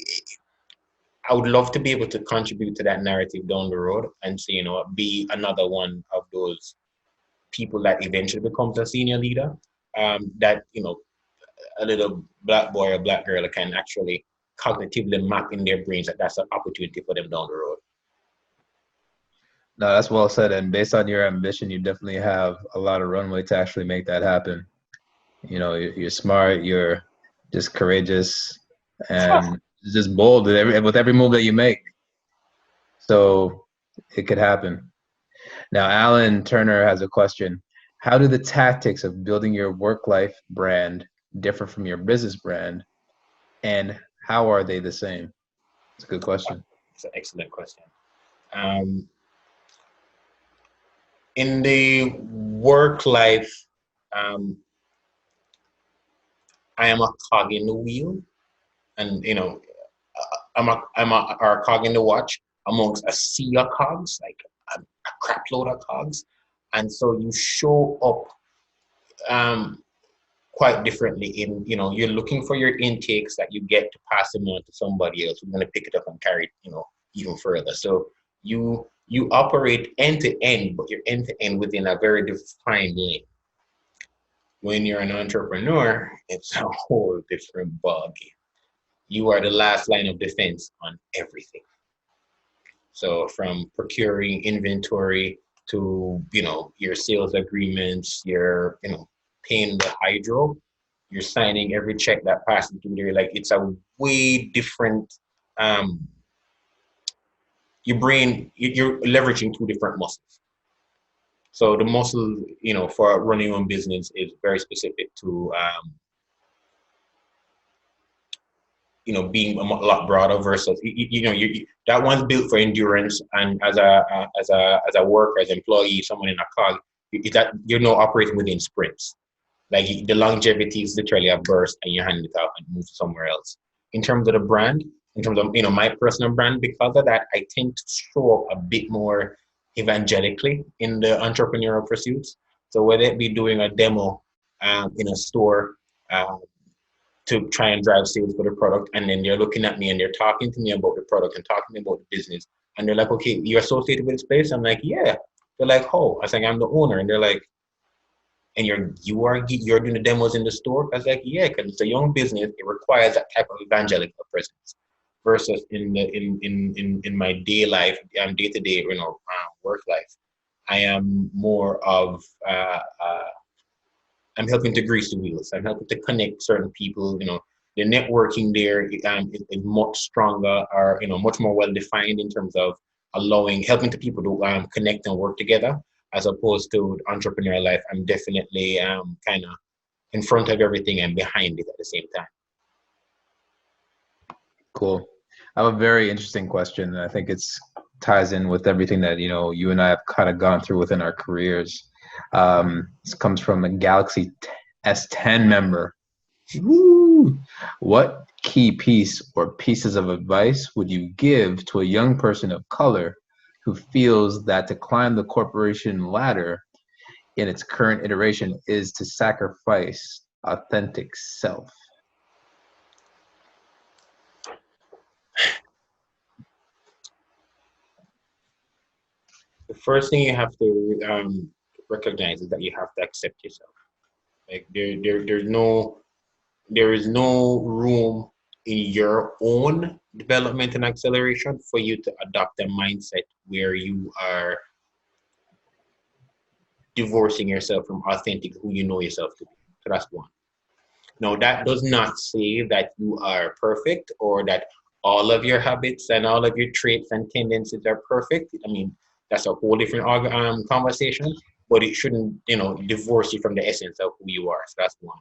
I would love to be able to contribute to that narrative down the road and say, be another one of those people that eventually becomes a senior leader, that, a little Black boy or Black girl can actually cognitively map in their brains that that's an opportunity for them down the road. No, that's well said. And based on your ambition, you definitely have a lot of runway to actually make that happen. You're smart, you're just courageous, and just bold with every move that you make. So it could happen. Now, Alan Turner has a question. How do the tactics of building your work-life brand differ from your business brand, and how are they the same? It's a good question. It's an excellent question. In the work life, I am a cog in the wheel, and I'm a cog in the watch amongst a sea of cogs, like a crap load of cogs, and so you show up quite differently. You're looking for your intakes that you get to pass them on to somebody else who's going to pick it up and carry it, even further. So you operate end to end, but you're end to end within a very defined lane. When you're an entrepreneur, it's a whole different ballgame. You are the last line of defense on everything. So from procuring inventory to, your sales agreements, your, paying the hydro, you're signing every check that passes through there. Like it's a way different, um, your brain, you're leveraging two different muscles. So the muscle, for running your own business is very specific to, being a lot broader versus, that one's built for endurance. And as a worker, as an employee, someone in a cog, that you're not operating within sprints. Like the longevity is literally a burst and you hand it out and move somewhere else. In terms of the brand, in terms of, my personal brand, because of that, I tend to show up a bit more evangelically in the entrepreneurial pursuits. So whether it be doing a demo in a store, um, to try and drive sales for the product, and then they're looking at me and they're talking to me about the product and talking to me about the business, and they're like, okay, you're associated with this place? I'm like, yeah. They're like, oh. I was like, I'm the owner. And they're like, and you're doing the demos in the store? I was like, yeah, because it's a young business. It requires that type of evangelical presence. Versus in my day life, day to day, work life, I am more of I'm helping to grease the wheels. I'm helping to connect certain people. The networking there is much stronger, or much more well defined in terms of helping the people to connect and work together, as opposed to entrepreneurial life. I'm definitely kind of in front of everything and behind it at the same time. Cool. I have a very interesting question, and I think it's ties in with everything that you and I have kind of gone through within our careers. This comes from a Galaxy S10 member. Woo! What key piece or pieces of advice would you give to a young person of color who feels that to climb the corporation ladder in its current iteration is to sacrifice authentic self? The first thing you have to recognize is that you have to accept yourself. Like there is no room in your own development and acceleration for you to adopt a mindset where you are divorcing yourself from authentic who you know yourself to be. So that's one. Now, that does not say that you are perfect or that all of your habits and all of your traits and tendencies are perfect. I mean, that's a whole different conversation, but it shouldn't, divorce you from the essence of who you are. So that's one.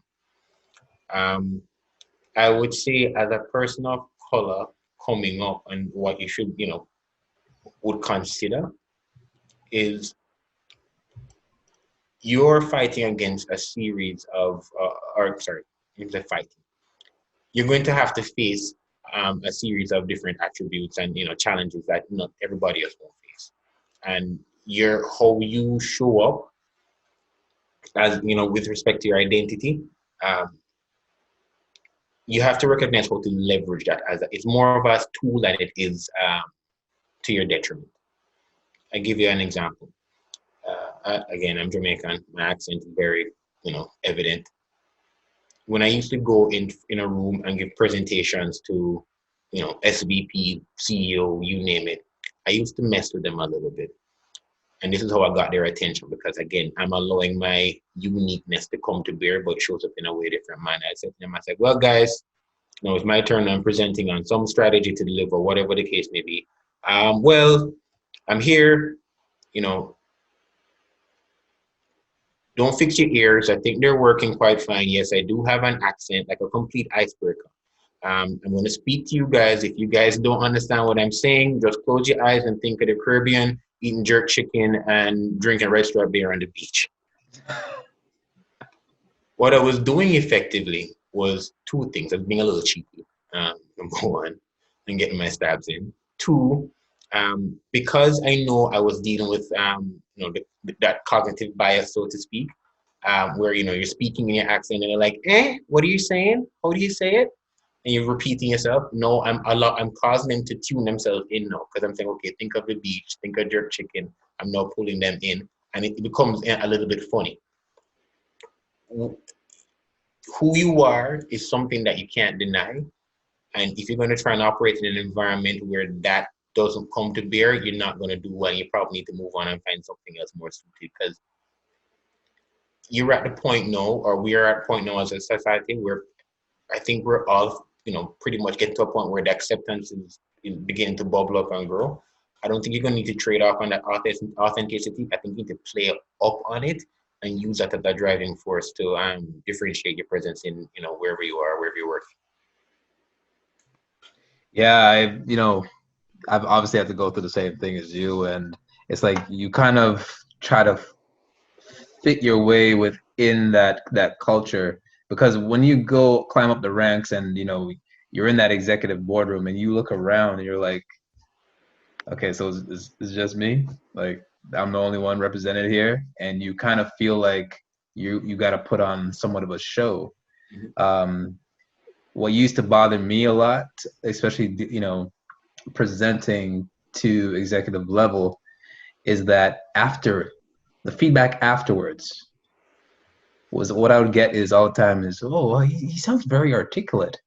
Um, I would say, as a person of color coming up, and what you should, would consider is you're fighting against a series of, fighting. You're going to have to face a series of different attributes and challenges that not everybody else will face. And how you show up, as with respect to your identity, um, you have to recognize how to leverage that it's more of a tool than it is to your detriment. I give you an example. Again, I'm Jamaican. My accent is very, evident. When I used to go in a room and give presentations to, SVP, CEO, you name it, I used to mess with them a little bit. And this is how I got their attention, because again, I'm allowing my uniqueness to come to bear, but it shows up in a way different manner. I said to them, I said, well, guys, it's my turn. I'm presenting on some strategy to deliver, whatever the case may be. Well, I'm here, don't fix your ears. I think they're working quite fine. Yes, I do have an accent, like a complete icebreaker. I'm going to speak to you guys. If you guys don't understand what I'm saying, just close your eyes and think of the Caribbean, eating jerk chicken and drinking red straw beer on the beach. What I was doing effectively was two things. I was being a little cheeky, number one, and getting my stabs in. Two, because I know I was dealing with, that cognitive bias, so to speak, where, you're speaking in your accent and they're like, what are you saying? How do you say it? And you're repeating yourself. No, I'm causing them to tune themselves in now, because I'm saying, okay, think of the beach, think of jerk chicken. I'm now pulling them in, and it becomes a little bit funny. Who you are is something that you can't deny. And if you're going to try and operate in an environment where that doesn't come to bear, you're not going to do well. You probably need to move on and find something else more suited, because you're at the point now, or we are at a point now as a society where I think we're all, pretty much getting to a point where the acceptance is beginning to bubble up and grow. I don't think you're going to need to trade off on that authenticity. I think you need to play up on it and use that as a driving force to differentiate your presence in, wherever you are, wherever you're working. Yeah, I've obviously had to go through the same thing as you, and it's like you kind of try to fit your way within that culture, because when you go climb up the ranks and you're in that executive boardroom and you look around and you're like, okay, so it's just me, like I'm the only one represented here, and you kind of feel like you got to put on somewhat of a show. What used to bother me a lot, especially presenting to executive level, is that after the feedback afterwards was what I would get is all the time is, oh, well, he sounds very articulate.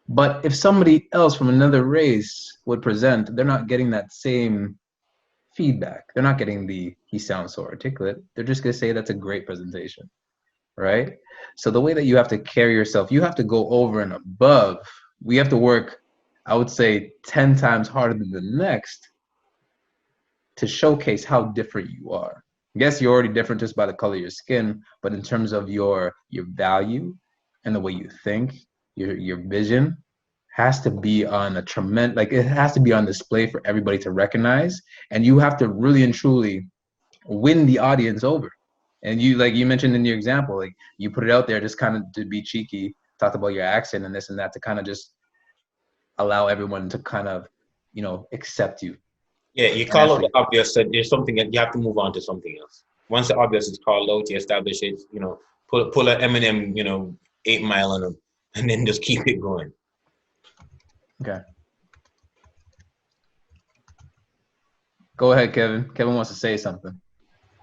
But if somebody else from another race would present, they're not getting that same feedback. They're not getting he sounds so articulate. They're just going to say that's a great presentation, right? So the way that you have to carry yourself, you have to go over and above. We have to work, I would say, 10 times harder than the next to showcase how different you are. Yes, you're already different just by the color of your skin, but in terms of your value and the way you think, your vision has to be on a tremendous, like it has to be on display for everybody to recognize, and you have to really and truly win the audience over. And you, like you mentioned in your example, like you put it out there just kind of to be cheeky, talked about your accent and this and that, to kind of just allow everyone to kind of, accept you. Yeah, you call out the obvious, so there's something that you have to move on to something else. Once the obvious is called out, you establish it, pull an Eminem, 8 Mile on them, and then just keep it going. Okay. Go ahead, Kevin. Kevin wants to say something.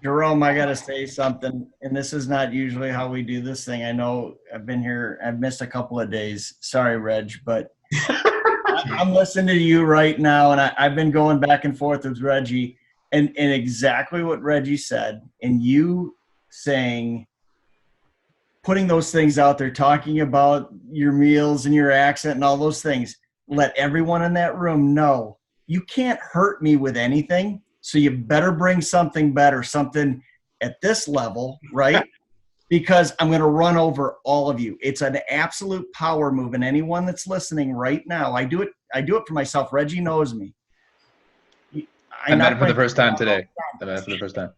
Jerome, I got to say something, and this is not usually how we do this thing. I know I've been here, I've missed a couple of days. Sorry, Reg, but I'm listening to you right now, and I've been going back and forth with Reggie, and exactly what Reggie said, and you saying, putting those things out there, talking about your meals and your accent and all those things, let everyone in that room know you can't hurt me with anything. So you better bring something better, something at this level, right? Because I'm going to run over all of you. It's an absolute power move. And anyone that's listening right now, I do it for myself. Reggie knows me. I met him for the first time today. I met him for the first time.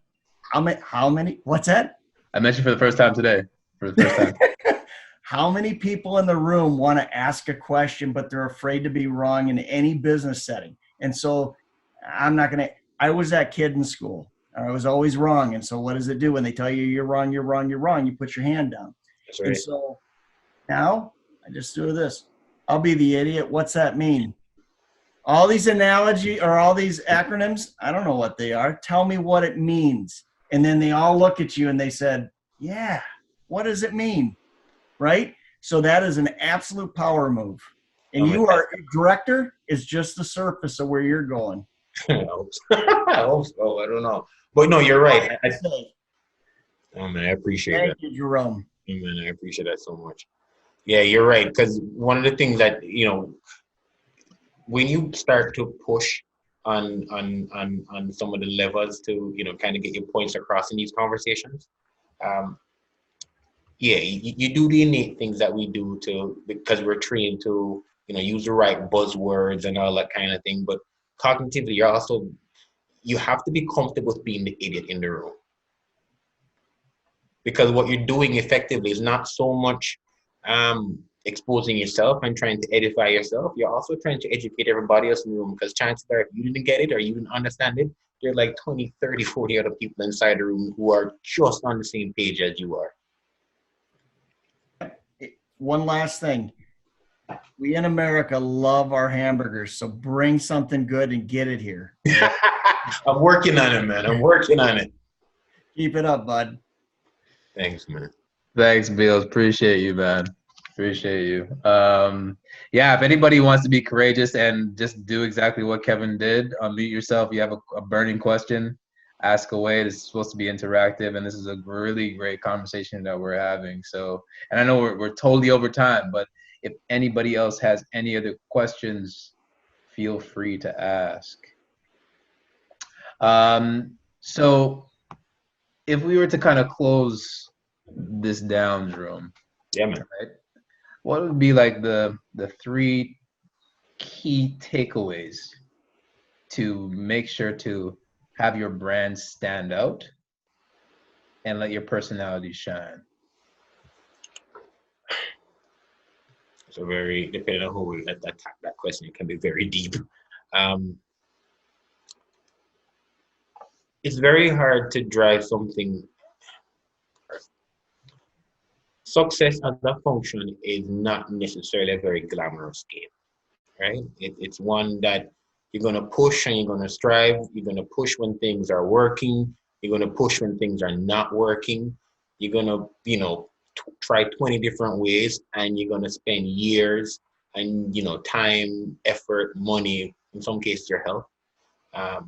How many? What's that? I met you for the first time today. For the first time. How many people in the room want to ask a question, but they're afraid to be wrong in any business setting? And so I was that kid in school. I was always wrong. And so what does it do when they tell you you're wrong, you're wrong, you're wrong? You put your hand down. That's right. And so now I just do this. I'll be the idiot. What's that mean? All these analogy or all these acronyms, I don't know what they are. Tell me what it means. And then they all look at you and they said, yeah, what does it mean? Right? So that is an absolute power move. And director is just the surface of where you're going. I hope so. I don't know. But no, you're right. Oh, man, I appreciate that. Thank you, Jerome. Oh, man, I appreciate that so much. Yeah, you're right. Because one of the things that, when you start to push on some of the levels to, kind of get your points across in these conversations, you do the innate things that we do because we're trained to, use the right buzzwords and all that kind of thing. But cognitively, you have to be comfortable with being the idiot in the room. Because what you're doing effectively is not so much exposing yourself and trying to edify yourself. You're also trying to educate everybody else in the room, because chances are if you didn't get it or you didn't understand it, there are like 20, 30, 40 other people inside the room who are just on the same page as you are. One last thing. We in America love our hamburgers, so bring something good and get it here. I'm working on it, man. I'm working on it. Keep it up, bud. Thanks, man. Thanks, Bills. Appreciate you, man. Appreciate you. Yeah, if anybody wants to be courageous and just do exactly what Kevin did, unmute yourself. You have a burning question, ask away. This is supposed to be interactive, and this is a really great conversation that we're having. So, and I know we're totally over time, but if anybody else has any other questions, feel free to ask. So if we were to kind of close this down, Jerome, Yeah, man. right? What would be like the three key takeaways to make sure to have your brand stand out and let your personality shine? So very, depending on who we attack that question, it can be very deep. It's very hard to drive something. Success as a function is not necessarily a very glamorous game, right? It's one that you're going to push and you're going to strive. You're going to push when things are working. You're going to push when things are not working. You're going to, try 20 different ways, and you're going to spend years and, time, effort, money, in some cases, your health. I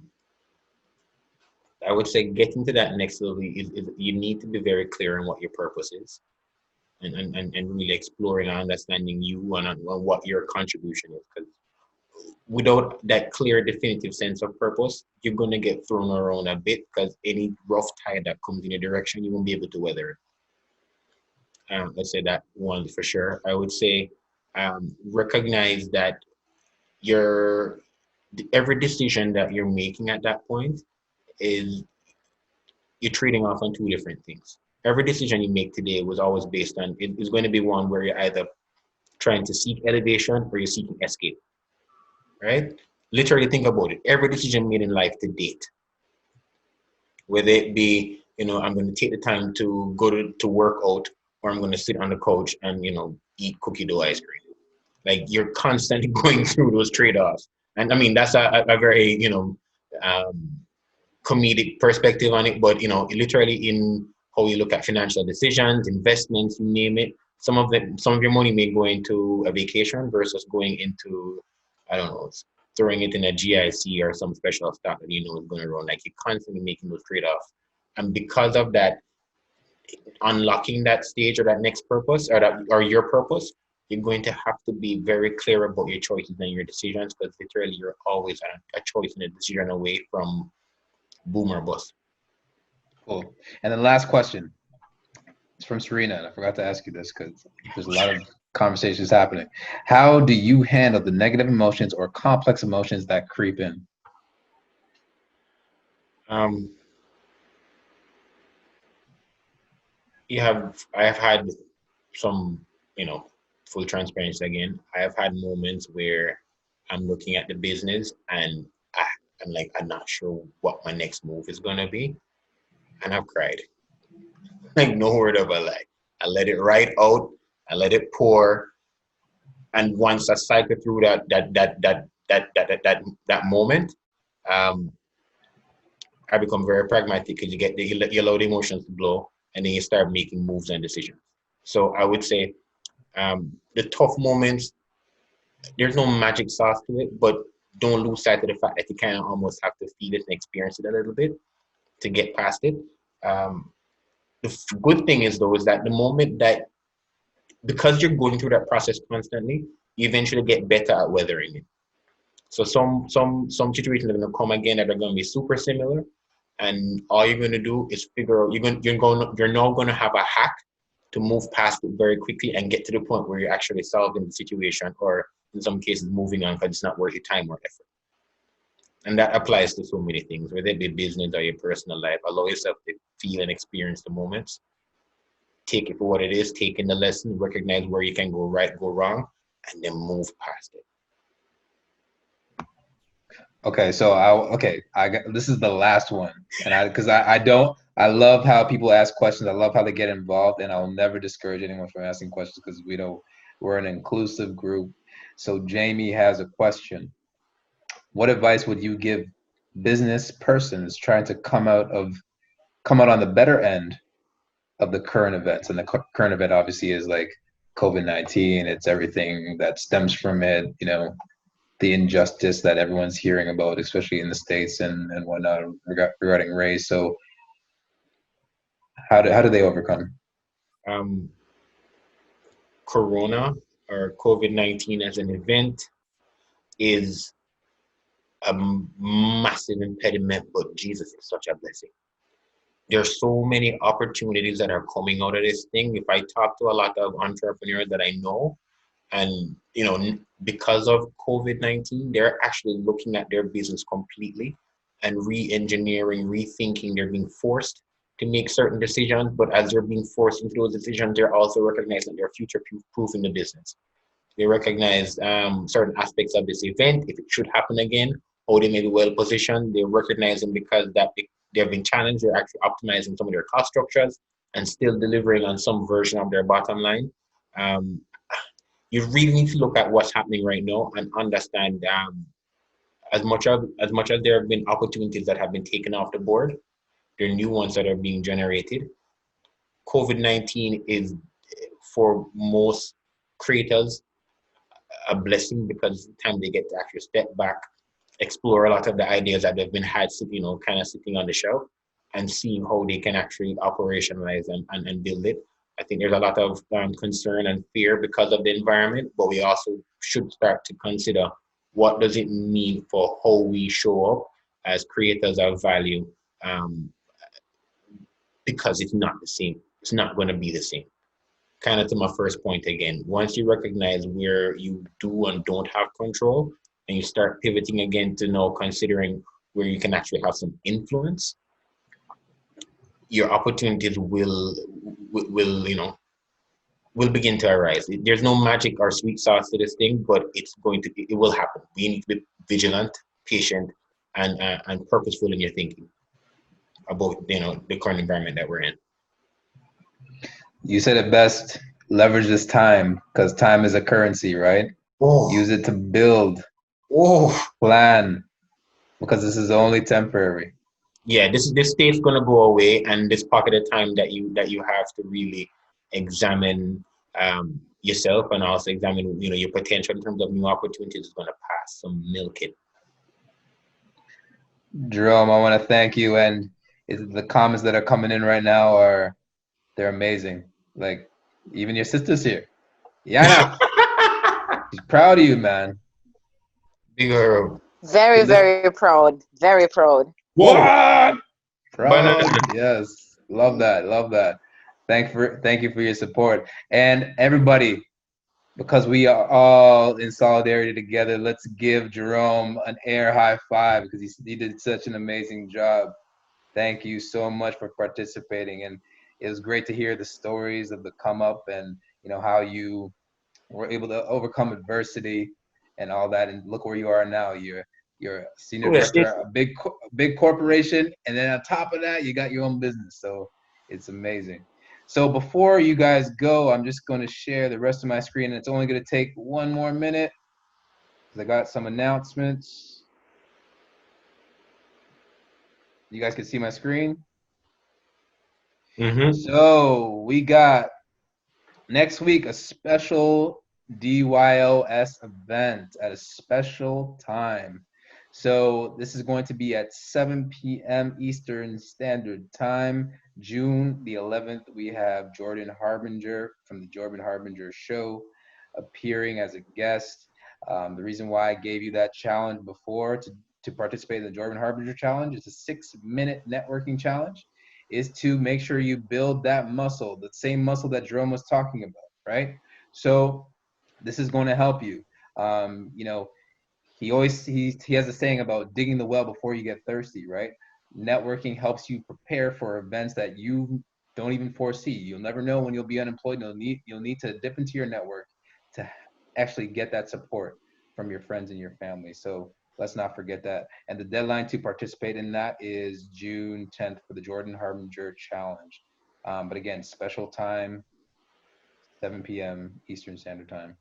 would say getting to that next level is you need to be very clear on what your purpose is. And really exploring and understanding you and what your contribution is. Because without that clear, definitive sense of purpose, you're going to get thrown around a bit, because any rough tide that comes in your direction, you won't be able to weather it. Let's say that one for sure. I would say recognize that every decision that you're making at that point is you're trading off on two different things. Every decision you make today was always based on, it is going to be one where you're either trying to seek elevation or you're seeking escape, right? Literally think about it. Every decision made in life to date, whether it be, I'm going to take the time to go to work out, or I'm going to sit on the couch and, eat cookie dough ice cream. Like, you're constantly going through those trade-offs. And I mean, that's a very, comedic perspective on it, but, literally in how you look at financial decisions, investments, you name it, some of your money may go into a vacation versus going into, I don't know, throwing it in a GIC or some special stock that is going to run. Like, you're constantly making those trade-offs. And because of that, unlocking that stage or that next purpose or your purpose, you're going to have to be very clear about your choices and your decisions, because literally you're always a choice and a decision away from boom or bust. Cool. And then last question. It's from Serena, and I forgot to ask you this because there's a lot of conversations happening. How do you handle the negative emotions or complex emotions that creep in? I have had some, full transparency again. I have had moments where I'm looking at the business and I'm like, I'm not sure what my next move is going to be. And I've cried. Like, no word of a lie. I let it right out. I let it pour. And once I cycle through that moment, I become very pragmatic, because you allow the emotions to blow, and then you start making moves and decisions. So I would say the tough moments, there's no magic sauce to it, but don't lose sight of the fact that you kind of almost have to feel it and experience it a little bit to get past it. The good thing is, though, is that the moment that, because you're going through that process constantly, you eventually get better at weathering it. So some situations are going to come again that are going to be super similar, and all you're going to do is figure out, you're now going to have a hack to move past it very quickly and get to the point where you're actually solving the situation, or in some cases moving on, because it's not worth your time or effort. And that applies to so many things, whether it be business or your personal life. Allow yourself to feel and experience the moments. Take it for what it is, take in the lesson, recognize where you can go right, go wrong, and then move past it. Okay, so this is the last one, and I love how people ask questions. I love how they get involved, and I'll never discourage anyone from asking questions, because we're an inclusive group. So Jamie has a question. What advice would you give business persons trying to come out on the better end of the current events? And the current event obviously is like COVID-19. It's everything that stems from it, you know, the injustice that everyone's hearing about, especially in the States and whatnot regarding race. So how do they overcome? Um, Corona or COVID-19 as an event is a massive impediment, but Jesus is such a blessing. There's so many opportunities that are coming out of this thing. If I talk to a lot of entrepreneurs that I know, and because of COVID-19, they're actually looking at their business completely and re-engineering, rethinking. They're being forced to make certain decisions, but as they're being forced into those decisions, they're also recognizing they're future-proof in the business. They recognize certain aspects of this event, if it should happen again, how they may be well positioned. They recognize them because they've been challenged. They're actually optimizing some of their cost structures and still delivering on some version of their bottom line. Um, you really need to look at what's happening right now and understand as much as there have been opportunities that have been taken off the board, there are new ones that are being generated. COVID-19 is, for most creators, a blessing because it's the time they get to actually step back, explore a lot of the ideas that they've been had, kind of sitting on the shelf, and seeing how they can actually operationalize and build it. I think there's a lot of concern and fear because of the environment, but we also should start to consider what does it mean for how we show up as creators of value, um, because it's not the same. It's not going to be the same. Kind of to my first point again, once you recognize where you do and don't have control, and you start pivoting again to now considering where you can actually have some influence, your opportunities will begin to arise. There's no magic or sweet sauce to this thing, but it will happen. We need to be vigilant, patient, and purposeful in your thinking about the current environment that we're in. You said it best. Leverage this time because time is a currency, right? Oh, Use it to build, plan, because this is only temporary. yeah, this state's gonna go away, and this pocket of time that you have to really examine yourself and also examine your potential in terms of new opportunities is gonna pass. So milk it. Jerome, I want to thank you, and the comments that are coming in right now they're amazing. Like even your sister's here. Yana, she's proud of you, man. Bigger. Very, very proud. Very proud. Whoa, What? Proud. banana. Yes. Love that. Love that. Thank you for your support. And everybody, because we are all in solidarity together, let's give Jerome an air high five because he did such an amazing job. Thank you so much for participating. And it was great to hear the stories of the come up and how you were able to overcome adversity and all that. And look where you are now. You're a senior Oh, yes, director, a big corporation, and then on top of that, you got your own business. So it's amazing. So before you guys go, I'm just going to share the rest of my screen. And it's only going to take 1 more minute because I got some announcements. You guys can see my screen. Mm-hmm. So we got next week a special DYOS event at a special time. So this is going to be at 7 p.m. Eastern Standard Time. June the 11th, we have Jordan Harbinger from the Jordan Harbinger Show appearing as a guest. The reason why I gave you that challenge before to participate in the Jordan Harbinger Challenge, it's a 6-minute networking challenge, is to make sure you build that muscle, the same muscle that Jerome was talking about, right? So this is going to help you. He has a saying about digging the well before you get thirsty, right? Networking helps you prepare for events that you don't even foresee. You'll never know when you'll be unemployed. You'll need to dip into your network to actually get that support from your friends and your family. So let's not forget that. And the deadline to participate in that is June 10th for the Jordan Harbinger Challenge. But again, special time, 7 p.m. Eastern Standard Time.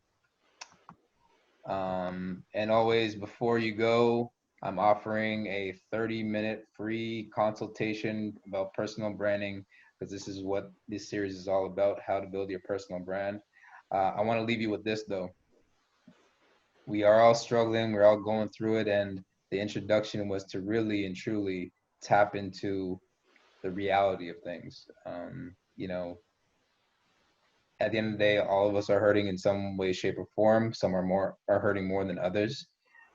And always before you go, I'm offering a 30-minute free consultation about personal branding because this is what this series is all about, how to build your personal brand. I want to leave you with this though. We are all struggling. We're all going through it, and the introduction was to really and truly tap into the reality of things. You know, at the end of the day, all of us are hurting in some way, shape, or form. Some are hurting more than others.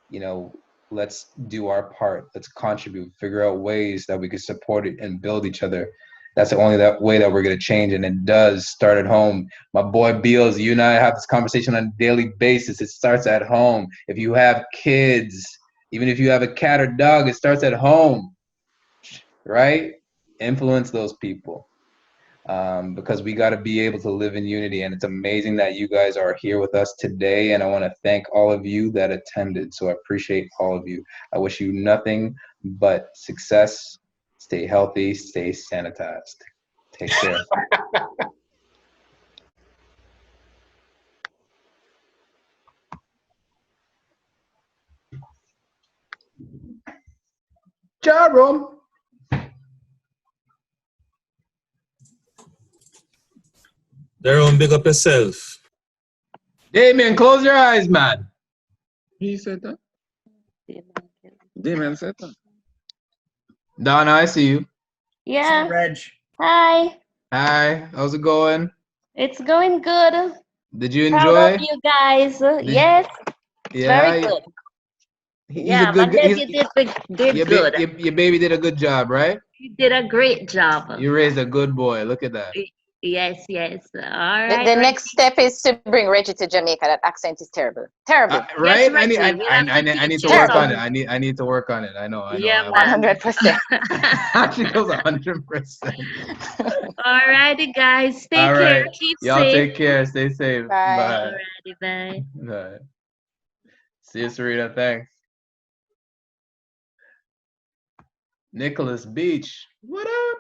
You know, let's do our part. Let's contribute. Figure out ways that we can support it and build each other. That's the only way that we're gonna change, and it does start at home. My boy Beals, you and I have this conversation on a daily basis. It starts at home. If you have kids, even if you have a cat or dog, it starts at home, right? Influence those people. Because we got to be able to live in unity. And it's amazing that you guys are here with us today. And I want to thank all of you that attended. So I appreciate all of you. I wish you nothing but success. Stay healthy, stay sanitized. Take care. Jerome. Jerome, big up yourself. Damien, close your eyes, man. He said that. Damien said that. Donna, I see you. Yeah. Yeah. Reg. Hi. Hi, how's it going? It's going good. Did you Proud enjoy? of you guys. Yes. Very good. He's Yeah, a good my guy. nephew did good. Your baby did a good job, right? He did a great job. You raised a good boy. Look at that. Yes, yes. All The, right. the next step is to bring Reggie to Jamaica. That accent is terrible. Terrible. Right? Yes, Reggie, we'll have to I need teach to you work on it. some. I need to work on it. I know. Yeah, I man. 100%. She goes 100%. All righty, guys. Take All care. right. Keep Y'all safe. take care. Stay safe. Bye. All righty, bye. Bye. See you, Sarita. Thanks. Nicholas Beach. What up?